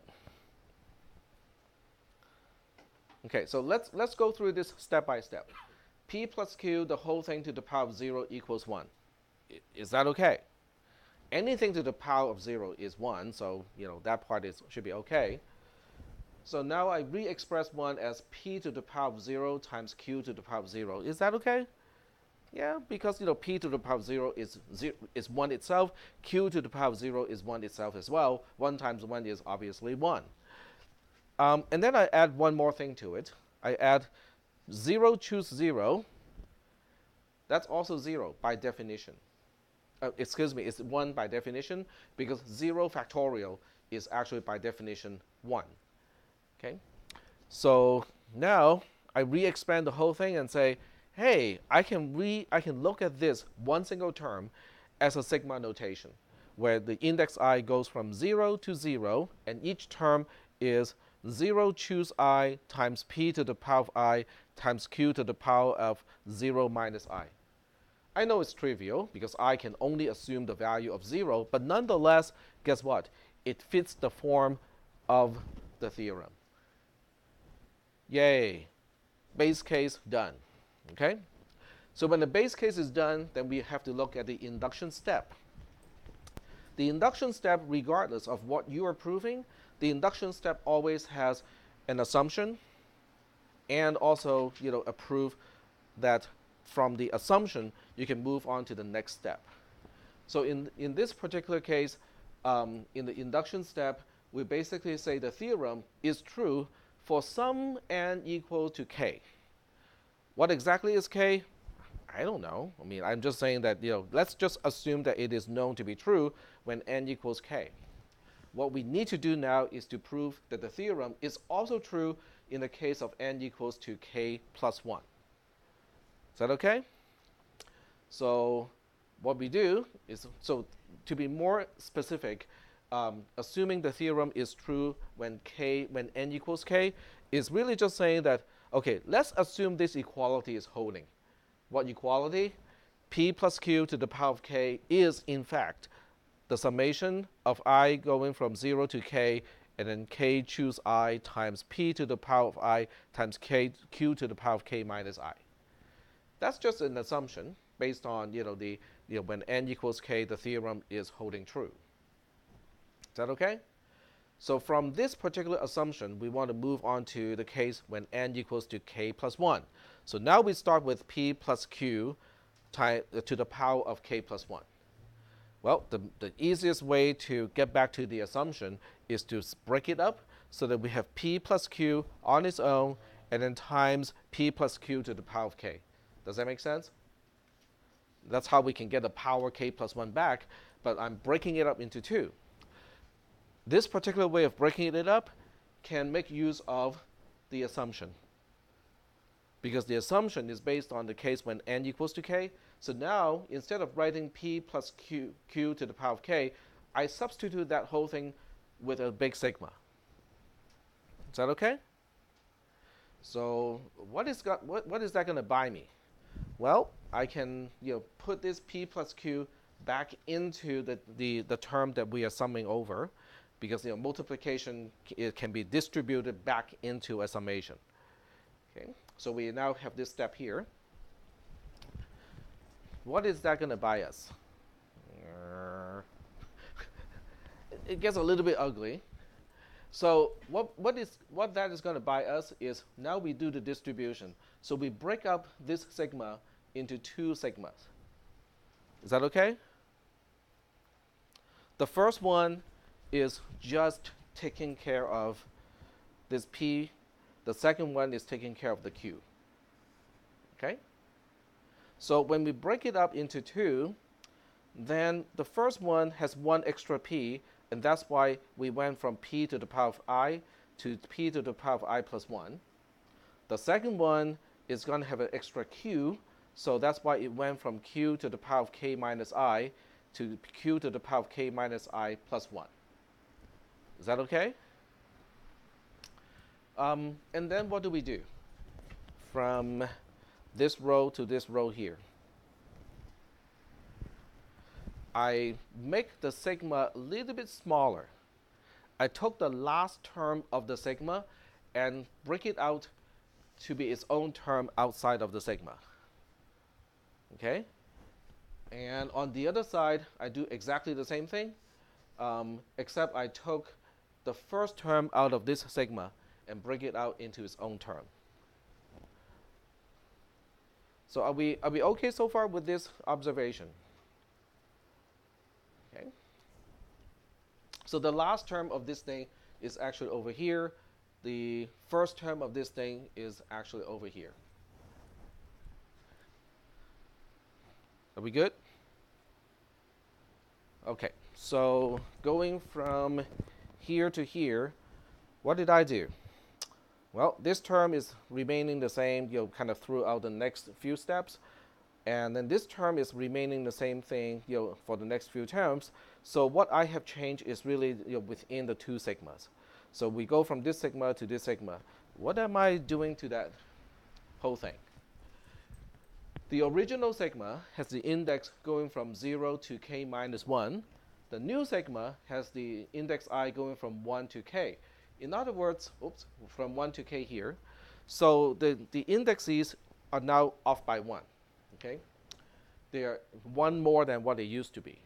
Okay, so let's go through this step by step. P plus q, the whole thing to the power of 0 equals 1. Is that okay? Anything to the power of 0 is 1, so that part should be okay. So now I re-express 1 as p to the power of 0 times q to the power of 0. Is that okay? Yeah, because p to the power of 0 is 1 itself. Q to the power of 0 is 1 itself as well. 1 times 1 is obviously 1. And then I add one more thing to it. I add 0 choose 0. That's also 0 by definition. Excuse me, it's 1 by definition, because 0 factorial is actually by definition 1. Okay? So now I re-expand the whole thing and say, hey, I can look at this one single term as a sigma notation, where the index I goes from 0 to 0, and each term is 0 choose I times p to the power of I times q to the power of 0 minus I. I know it's trivial because I can only assume the value of 0, but nonetheless, guess what? It fits the form of the theorem. Yay. Base case done. Okay? So when the base case is done, then we have to look at the induction step. The induction step, regardless of what you are proving, the induction step always has an assumption and also a proof that from the assumption you can move on to the next step. So in this particular case, in the induction step, we basically say the theorem is true for some n equal to k. What exactly is k? I don't know. I mean, I'm just saying that, let's just assume that it is known to be true when n equals k. What we need to do now is to prove that the theorem is also true in the case of n equals to k plus 1. Is that okay? So what we do is, so to be more specific, assuming the theorem is true when n equals k, is really just saying that, okay, let's assume this equality is holding. What equality? P plus q to the power of k is, in fact, the summation of I going from 0 to k, and then k choose I times p to the power of I times q to the power of k minus I. That's just an assumption based on when n equals k, the theorem is holding true. Is that okay? So from this particular assumption, we want to move on to the case when n equals to k plus 1. So now we start with p plus q to the power of k plus 1. Well, the easiest way to get back to the assumption is to break it up so that we have p plus q on its own and then times p plus q to the power of k. Does that make sense? That's how we can get the power k plus 1 back, but I'm breaking it up into 2. This particular way of breaking it up can make use of the assumption, because the assumption is based on the case when n equals to k. So now, instead of writing p plus q to the power of k, I substitute that whole thing with a big sigma. Is that okay? So what is that going to buy me? Well, I can put this p plus q back into the term that we are summing over, because multiplication can be distributed back into a summation. Okay, so we now have this step here. What is that going to buy us? It gets a little bit ugly. So what that is going to buy us is, now we do the distribution. So we break up this sigma into 2 sigmas. Is that okay? The first one is just taking care of this P. The second one is taking care of the Q. Okay? So when we break it up into two, then the first one has one extra P, and that's why we went from P to the power of I to P to the power of I plus 1. The second one is going to have an extra Q, so that's why it went from Q to the power of K minus I to Q to the power of K minus I plus 1. Is that okay? And then what do we do? From this row to this row here, I make the sigma a little bit smaller. I took the last term of the sigma and break it out to be its own term outside of the sigma. Okay? And on the other side, I do exactly the same thing, except I took the first term out of this sigma and break it out into its own term. So are we okay so far with this observation? Okay. So the last term of this thing is actually over here. The first term of this thing is actually over here. Are we good? Okay, so going from here to here, what did I do? Well, this term is remaining the same, kind of throughout the next few steps. And then this term is remaining the same thing, for the next few terms. So what I have changed is really, within the two sigmas. So we go from this sigma to this sigma. What am I doing to that whole thing? The original sigma has the index going from 0 to k minus 1. The new sigma has the index I going from 1 to k. In other words, from 1 to k here. So the indexes are now off by 1. Okay? They are 1 more than what they used to be.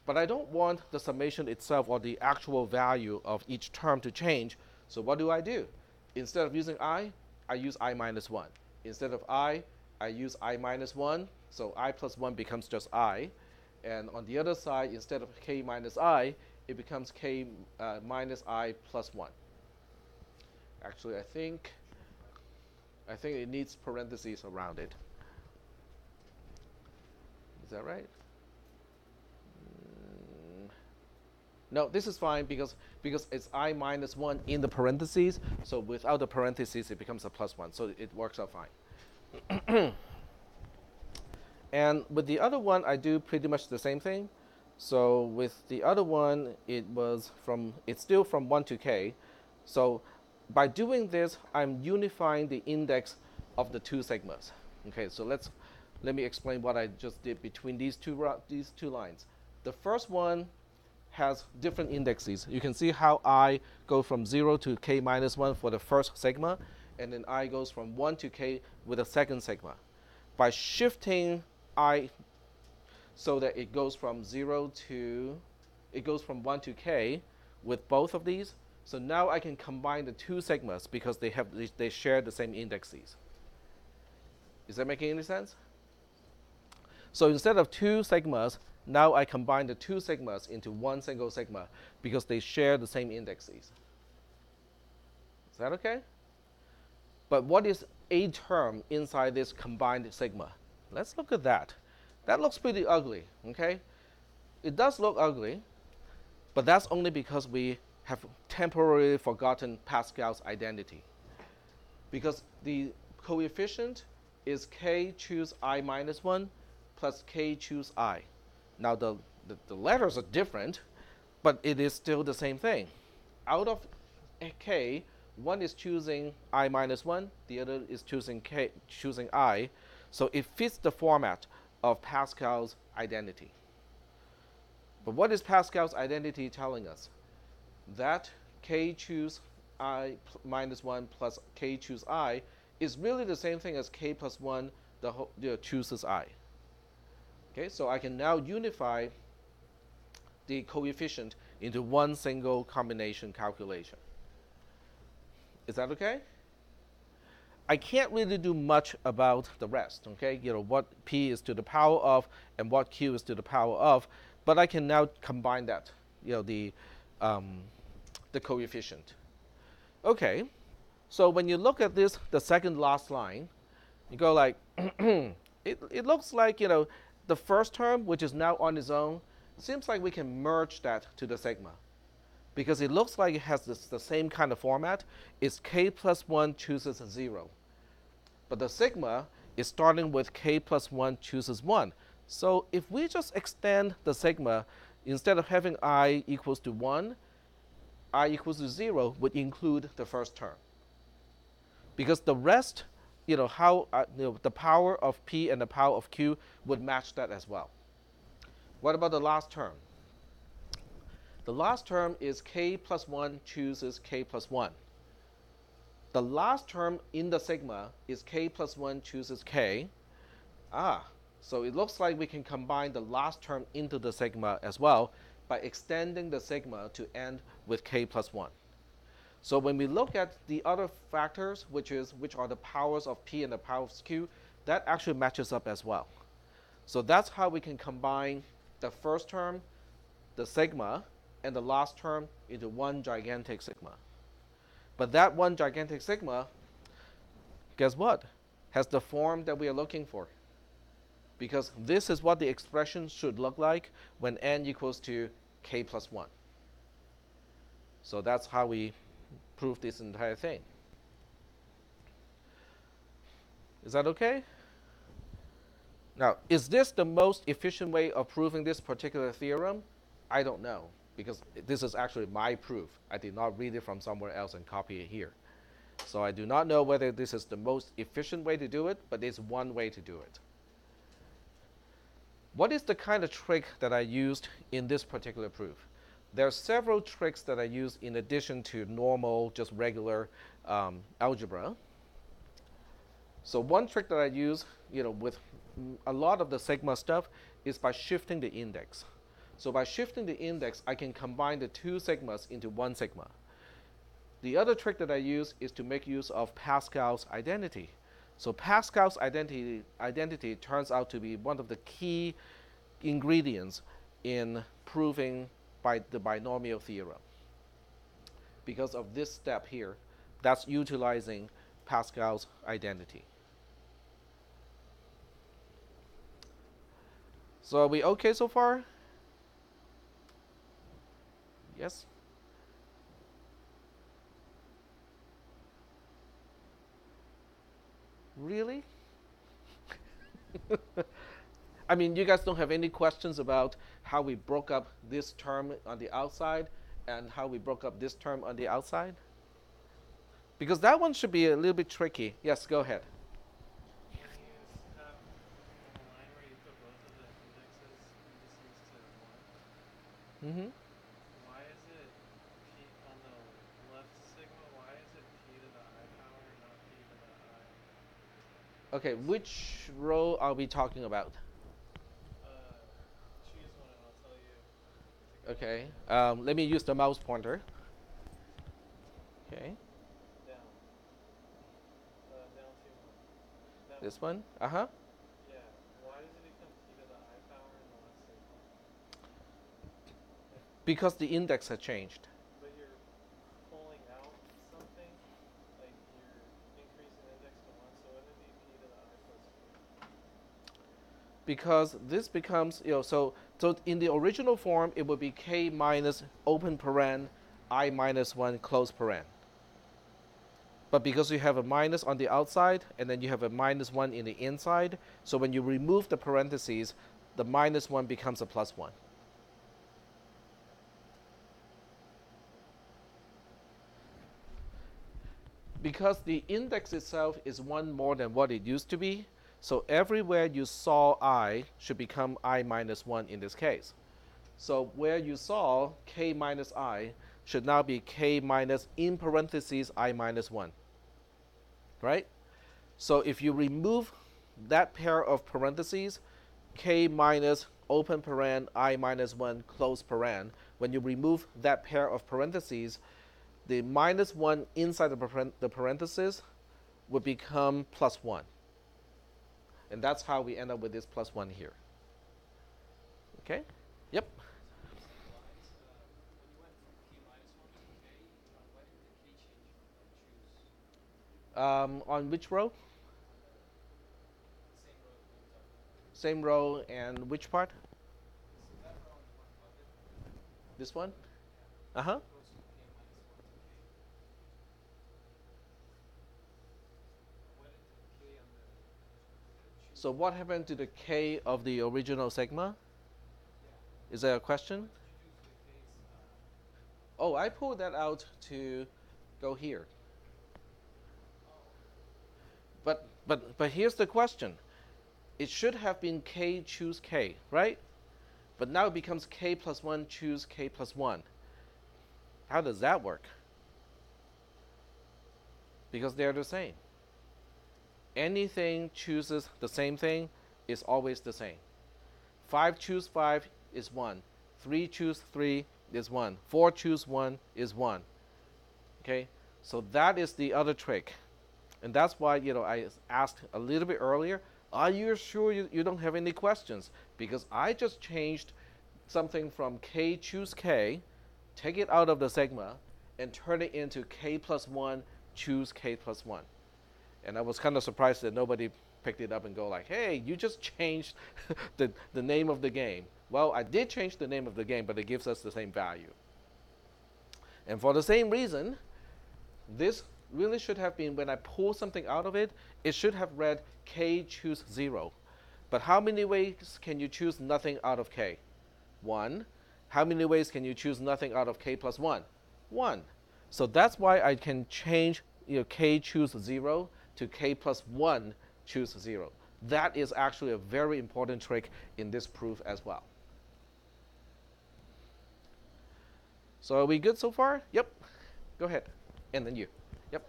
But I don't want the summation itself or the actual value of each term to change. So what do? Instead of using I use I minus 1. Instead of I use I minus 1. So I plus 1 becomes just I. And on the other side, instead of k minus I, it becomes k minus I plus 1. Actually, I think it needs parentheses around it. Is that right? No, this is fine because it's I minus 1 in the parentheses. So without the parentheses, it becomes a plus 1. So it works out fine. And with the other one, I do pretty much the same thing. So with the other one, it's still from 1 to k. So by doing this, I'm unifying the index of the two sigmas. Okay, so let me explain what I just did between these two lines. The first one has different indexes. You can see how I go from 0 to k minus 1 for the first sigma, and then I goes from 1 to k with the second sigma. By shifting I so that it goes from 1 to k with both of these, so now I can combine the two sigmas because they share the same indexes. Is that making any sense? So instead of two sigmas, now I combine the two sigmas into one single sigma because they share the same indexes. Is that okay? But what is a term inside this combined sigma? Let's look at that. That looks pretty ugly, okay? It does look ugly, but that's only because we have temporarily forgotten Pascal's identity. Because the coefficient is k choose I minus 1 plus k choose I. Now the letters are different, but it is still the same thing. Out of k, one is choosing I minus 1, the other is choosing I. So it fits the format of Pascal's identity. But what is Pascal's identity telling us? That k choose I minus 1 plus k choose I is really the same thing as k plus 1 chooses I. Okay, so I can now unify the coefficient into one single combination calculation. Is that okay? I can't really do much about the rest, okay? What p is to the power of and what q is to the power of, but I can now combine that, the coefficient. Okay, so when you look at this, the second last line, you go like, it looks like, the first term, which is now on its own, seems like we can merge that to the sigma. Because it looks like it has the same kind of format. It's k plus 1 chooses 0. But the sigma is starting with k plus 1 chooses 1. So if we just extend the sigma, instead of having I equals to 1, I equals to 0 would include the first term. Because the rest, the power of P and the power of Q would match that as well. What about the last term? The last term is k plus 1 chooses k plus 1. The last term in the sigma is k plus 1 chooses k. So it looks like we can combine the last term into the sigma as well by extending the sigma to end with k plus 1. So when we look at the other factors, which are the powers of P and the powers of Q, that actually matches up as well. So that's how we can combine the first term, the sigma, and the last term into one gigantic sigma. But that one gigantic sigma, guess what? Has the form that we are looking for. Because this is what the expression should look like when n equals to k plus 1. So that's how we prove this entire thing. Is that okay? Now, is this the most efficient way of proving this particular theorem? I don't know, because this is actually my proof. I did not read it from somewhere else and copy it here. So I do not know whether this is the most efficient way to do it, but it's one way to do it. What is the kind of trick that I used in this particular proof? There are several tricks that I use in addition to normal, just regular algebra. So one trick that I use, with a lot of the sigma stuff is by shifting the index. So by shifting the index, I can combine the two sigmas into one sigma. The other trick that I use is to make use of Pascal's identity. So Pascal's identity turns out to be one of the key ingredients in proving by the binomial theorem. Because of this step here, that's utilizing Pascal's identity. So are we okay so far? Yes? Really? I mean, you guys don't have any questions about how we broke up this term on the outside and how we broke up this term on the outside? Because that one should be a little bit tricky. Yes, go ahead. Can you have on a line where you put both of the indices to 1? Mm-hmm. Why is it p on the left sigma? Why is it p to the I power and not p to the I? Okay, which row are we talking about? Choose one and I'll tell you to go Okay, let me use the mouse pointer. Okay, down. Down 2 more. That this one? Uh-huh. Yeah. Why does it become p to the I power in the left sigma? Because the index has changed. But you're pulling out something, like you're increasing the index to 1, so wouldn't it be p to the I plus 2? Because this becomes, so in the original form, it would be k minus open paren, I minus 1 close paren. But because you have a minus on the outside, and then you have a minus 1 in the inside, so when you remove the parentheses, the minus 1 becomes a plus 1. Because the index itself is 1 more than what it used to be, so everywhere you saw I should become I minus 1 in this case. So where you saw k minus I should now be k minus in parentheses I minus 1. Right? So if you remove that pair of parentheses, k minus open paren I minus 1 close paren, when you remove that pair of parentheses, the minus 1 inside the parentheses would become plus 1. And that's how we end up with this plus 1 here. Okay? Yep. On which row? Same row that we were talking about. Same row and which part? So that row in one bucket, This one? yeah, Uh-huh. goes from k minus 1 to k. What did the k on the choose? So what happened to the k of the original sigma? Yeah. Is there a question? What did you do to the k's? Oh, I pulled that out to go here. Oh, okay. But here's the question. It should have been k choose k, right? But now it becomes k plus 1 choose k plus 1. How does that work? Because they're the same. Anything chooses the same thing is always the same. 5 choose 5 is 1. 3 choose 3 is 1. 4 choose 1 is 1. Okay? So that is the other trick. And that's why, I asked a little bit earlier, are you sure you don't have any questions? Because I just changed something from k choose k, take it out of the sigma, and turn it into k plus 1 choose k plus 1. And I was kind of surprised that nobody picked it up and go like, hey, you just changed the name of the game. Well, I did change the name of the game, but it gives us the same value. And for the same reason, this really should have been, when I pull something out of it, it should have read k choose 0. But how many ways can you choose nothing out of k? 1. How many ways can you choose nothing out of k plus 1? 1. So that's why I can change k choose 0 to k plus 1 choose 0. That is actually a very important trick in this proof as well. So are we good so far? Yep. Go ahead. And then you. Yep.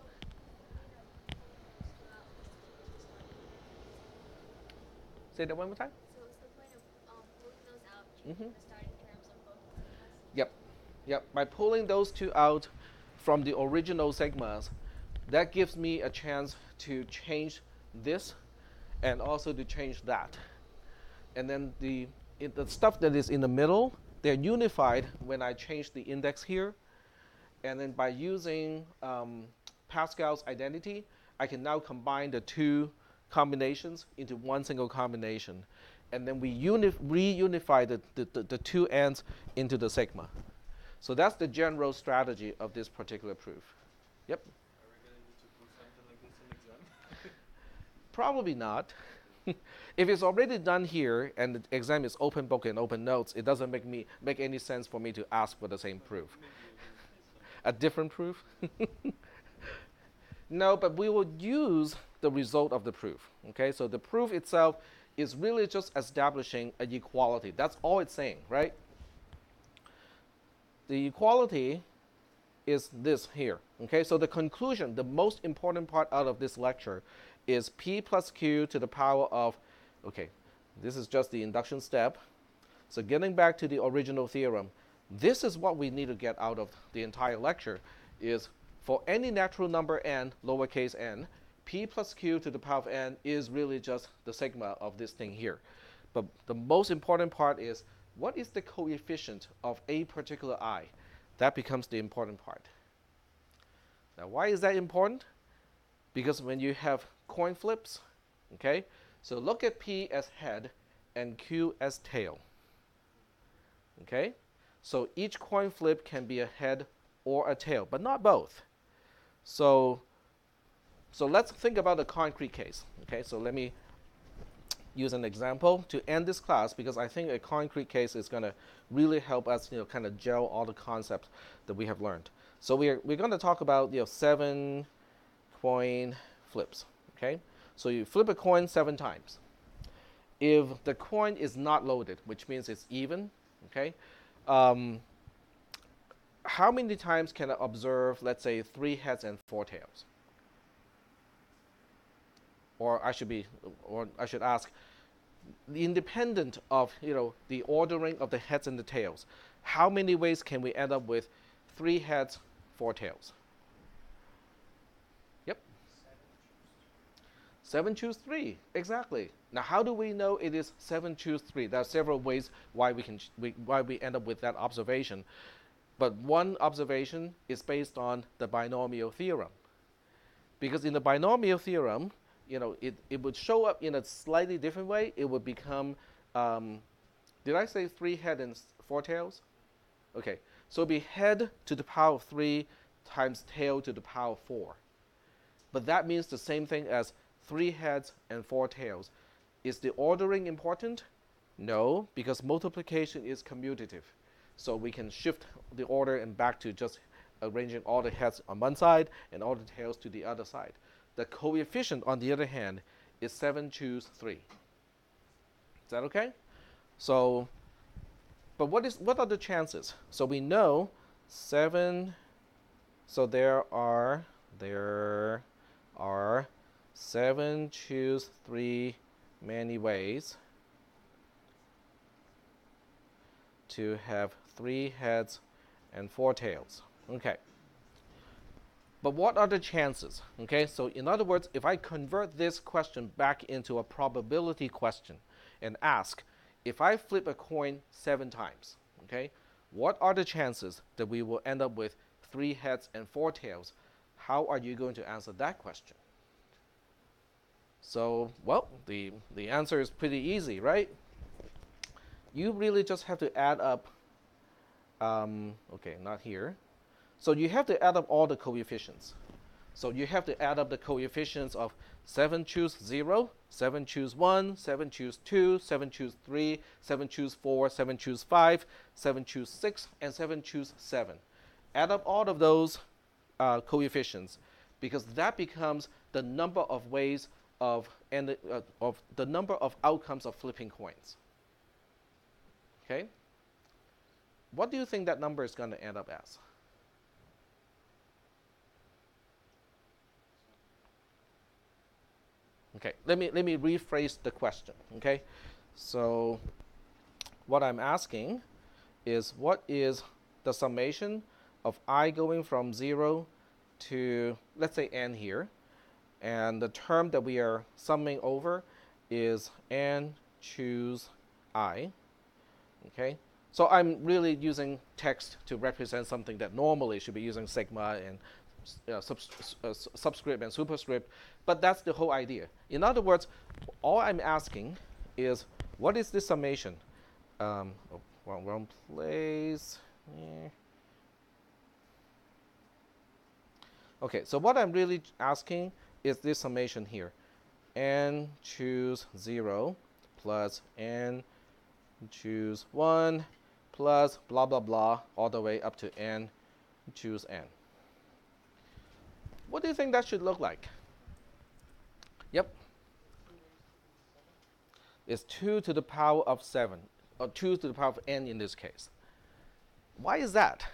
Say that one more time. So what's the point of pulling those out, Mhm. the starting terms of both sigmas? Yep. Yep. By pulling those two out from the original sigmas, that gives me a chance to change this and also to change that. And then the stuff that is in the middle, they're unified when I change the index here. And then by using Pascal's identity, I can now combine the two combinations into one single combination. And then we reunify the two ends into the sigma. So that's the general strategy of this particular proof. Yep. Are we gonna need to prove something like this in exam? Probably not. If it's already done here and the exam is open book and open notes, it doesn't make any sense for me to ask for the same proof. A different proof? No, but we will use the result of the proof. Okay, so the proof itself is really just establishing an equality. That's all it's saying, right? The equality is this here. Okay, so the conclusion, the most important part out of this lecture is p plus q to the power of, okay, this is just the induction step. So getting back to the original theorem, this is what we need to get out of the entire lecture, is for any natural number n, lowercase n, p plus q to the power of n is really just the sigma of this thing here. But the most important part is, what is the coefficient of a particular I? That becomes the important part. Now, why is that important? Because when you have coin flips, okay, so look at P as head and Q as tail. Okay, so each coin flip can be a head or a tail, but not both. So let's think about a concrete case. Okay, so let me use an example to end this class, because I think a concrete case is going to really help us, kind of gel all the concepts that we have learned. So we're going to talk about 7 coin flips. Okay, so you flip a coin 7 times. If the coin is not loaded, which means it's even, okay, how many times can I observe, let's say, 3 heads and 4 tails? Or I should ask, independent of the ordering of the heads and the tails, how many ways can we end up with 3 heads, 4 tails? Yep. 7 choose 3, exactly. Now, how do we know it is 7 choose 3? There are several ways why we end up with that observation. But one observation is based on the binomial theorem. Because in the binomial theorem, it would show up in a slightly different way. It would become, did I say 3 heads and 4 tails? Okay, so it'd be head to the power of 3 times tail to the power of 4. But that means the same thing as 3 heads and 4 tails. Is the ordering important? No, because multiplication is commutative. So we can shift the order and back to just arranging all the heads on one side and all the tails to the other side. The coefficient, on the other hand, is 7 choose 3. Is that okay? So, but what are the chances? So we know 7. So there are 7 choose 3 many ways to have 3 heads and 4 tails. Okay. But what are the chances? Okay, so in other words, if I convert this question back into a probability question and ask, if I flip a coin 7 times, okay, what are the chances that we will end up with 3 heads and 4 tails? How are you going to answer that question? So, well, the answer is pretty easy, right? You really just have to add up, okay, not here. So you have to add up all the coefficients. So you have to add up the coefficients of 7 choose 0, 7 choose 1, 7 choose 2, 7 choose 3, 7 choose 4, 7 choose 5, 7 choose 6, and 7 choose 7. Add up all of those coefficients, because that becomes the number of ways of the number of outcomes of flipping coins. Okay? What do you think that number is going to end up as? Okay, let me rephrase the question. Okay, so what I'm asking is, what is the summation of I going from 0 to, let's say, n here, and the term that we are summing over is n choose I. Okay, so I'm really using text to represent something that normally should be using sigma and subscript and superscript, but that's the whole idea. In other words, all I'm asking is, what is this summation? Wrong place. Yeah. Okay, so what I'm really asking is this summation here. N choose 0 plus n choose 1 plus blah, blah, blah, all the way up to n choose n. What do you think that should look like? Yep. It's 2 to the power of 7, or 2 to the power of n in this case. Why is that?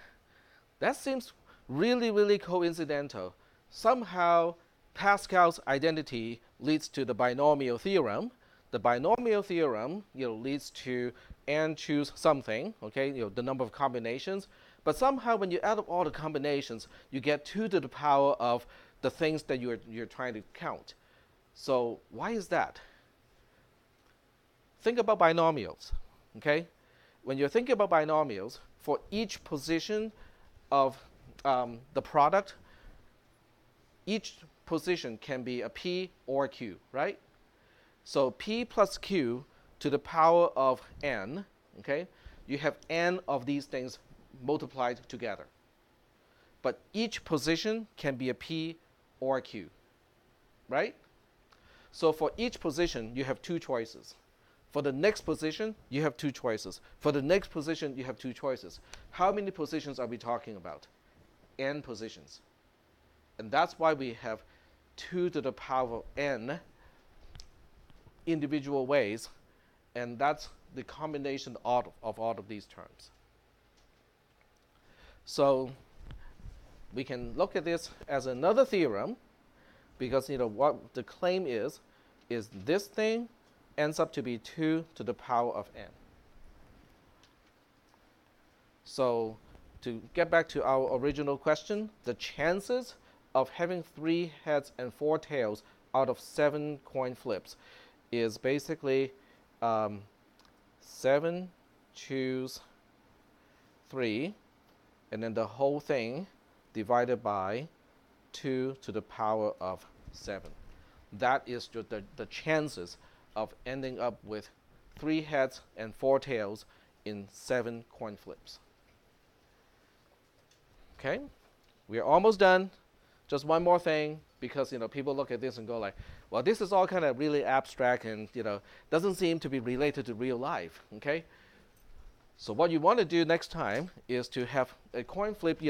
That seems really, really coincidental. Somehow, Pascal's identity leads to the binomial theorem. The binomial theorem, leads to n choose something, okay, the number of combinations. But somehow, when you add up all the combinations, you get 2 to the power of the things that you're trying to count. So why is that? Think about binomials, okay? When you're thinking about binomials, for each position of the product, each position can be a p or a q, right? So p plus q to the power of n, okay? You have n of these things multiplied together. But each position can be a p or a q, right? So for each position, you have 2 choices. For the next position, you have 2 choices. For the next position, you have 2 choices. How many positions are we talking about? N positions. And that's why we have 2 to the power of n individual ways, and that's the combination of all of these terms. So we can look at this as another theorem, because what the claim is this thing ends up to be 2 to the power of n. So to get back to our original question, the chances of having 3 heads and 4 tails out of 7 coin flips is basically 7 choose 3, and then the whole thing divided by 2 to the power of 7. That is the chances of ending up with 3 heads and 4 tails in 7 coin flips. Okay, we are almost done. Just one more thing, because people look at this and go like, well, this is all kind of really abstract and doesn't seem to be related to real life. Okay, so what you want to do next time is to have a coin flip.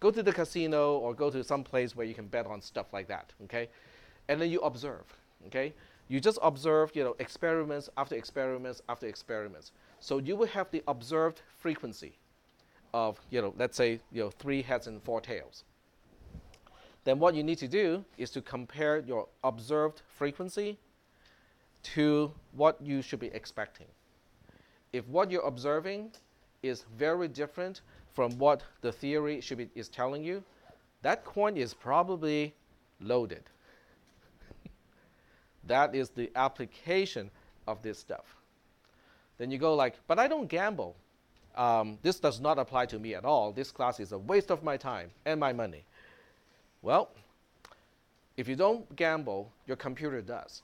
Go to the casino or go to some place where you can bet on stuff like that. Okay, and then you observe. Okay, you just observe experiments after experiments after experiments. So you will have the observed frequency of let's say 3 heads and 4 tails. Then what you need to do is to compare your observed frequency to what you should be expecting. If what you're observing is very different from what the theory is telling you, that coin is probably loaded. That is the application of this stuff. Then you go like, but I don't gamble. This does not apply to me at all. This class is a waste of my time and my money. Well, if you don't gamble, your computer does.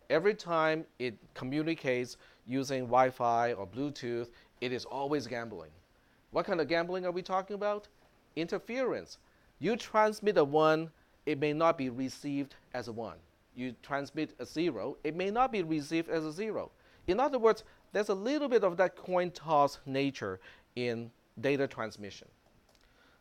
Every time it communicates using Wi-Fi or Bluetooth, it is always gambling. What kind of gambling are we talking about? Interference. You transmit a 1, it may not be received as a 1. You transmit a 0, it may not be received as a 0. In other words, there's a little bit of that coin toss nature in data transmission.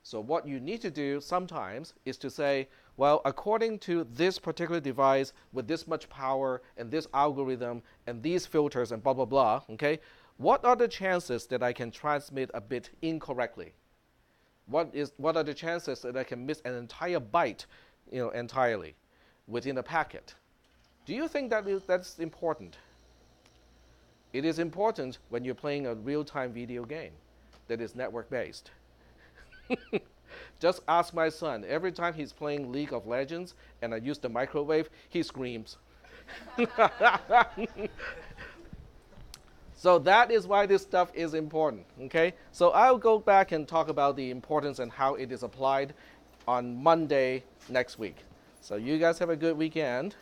So what you need to do sometimes is to say, well, according to this particular device with this much power and this algorithm and these filters and blah, blah, blah, okay, what are the chances that I can transmit a bit incorrectly? What are the chances that I can miss an entire byte entirely within a packet? Do you think that's important? It is important when you're playing a real-time video game that is network-based. Just ask my son. Every time he's playing League of Legends and I use the microwave, he screams. So that is why this stuff is important. Okay? So I'll go back and talk about the importance and how it is applied on Monday next week. So you guys have a good weekend.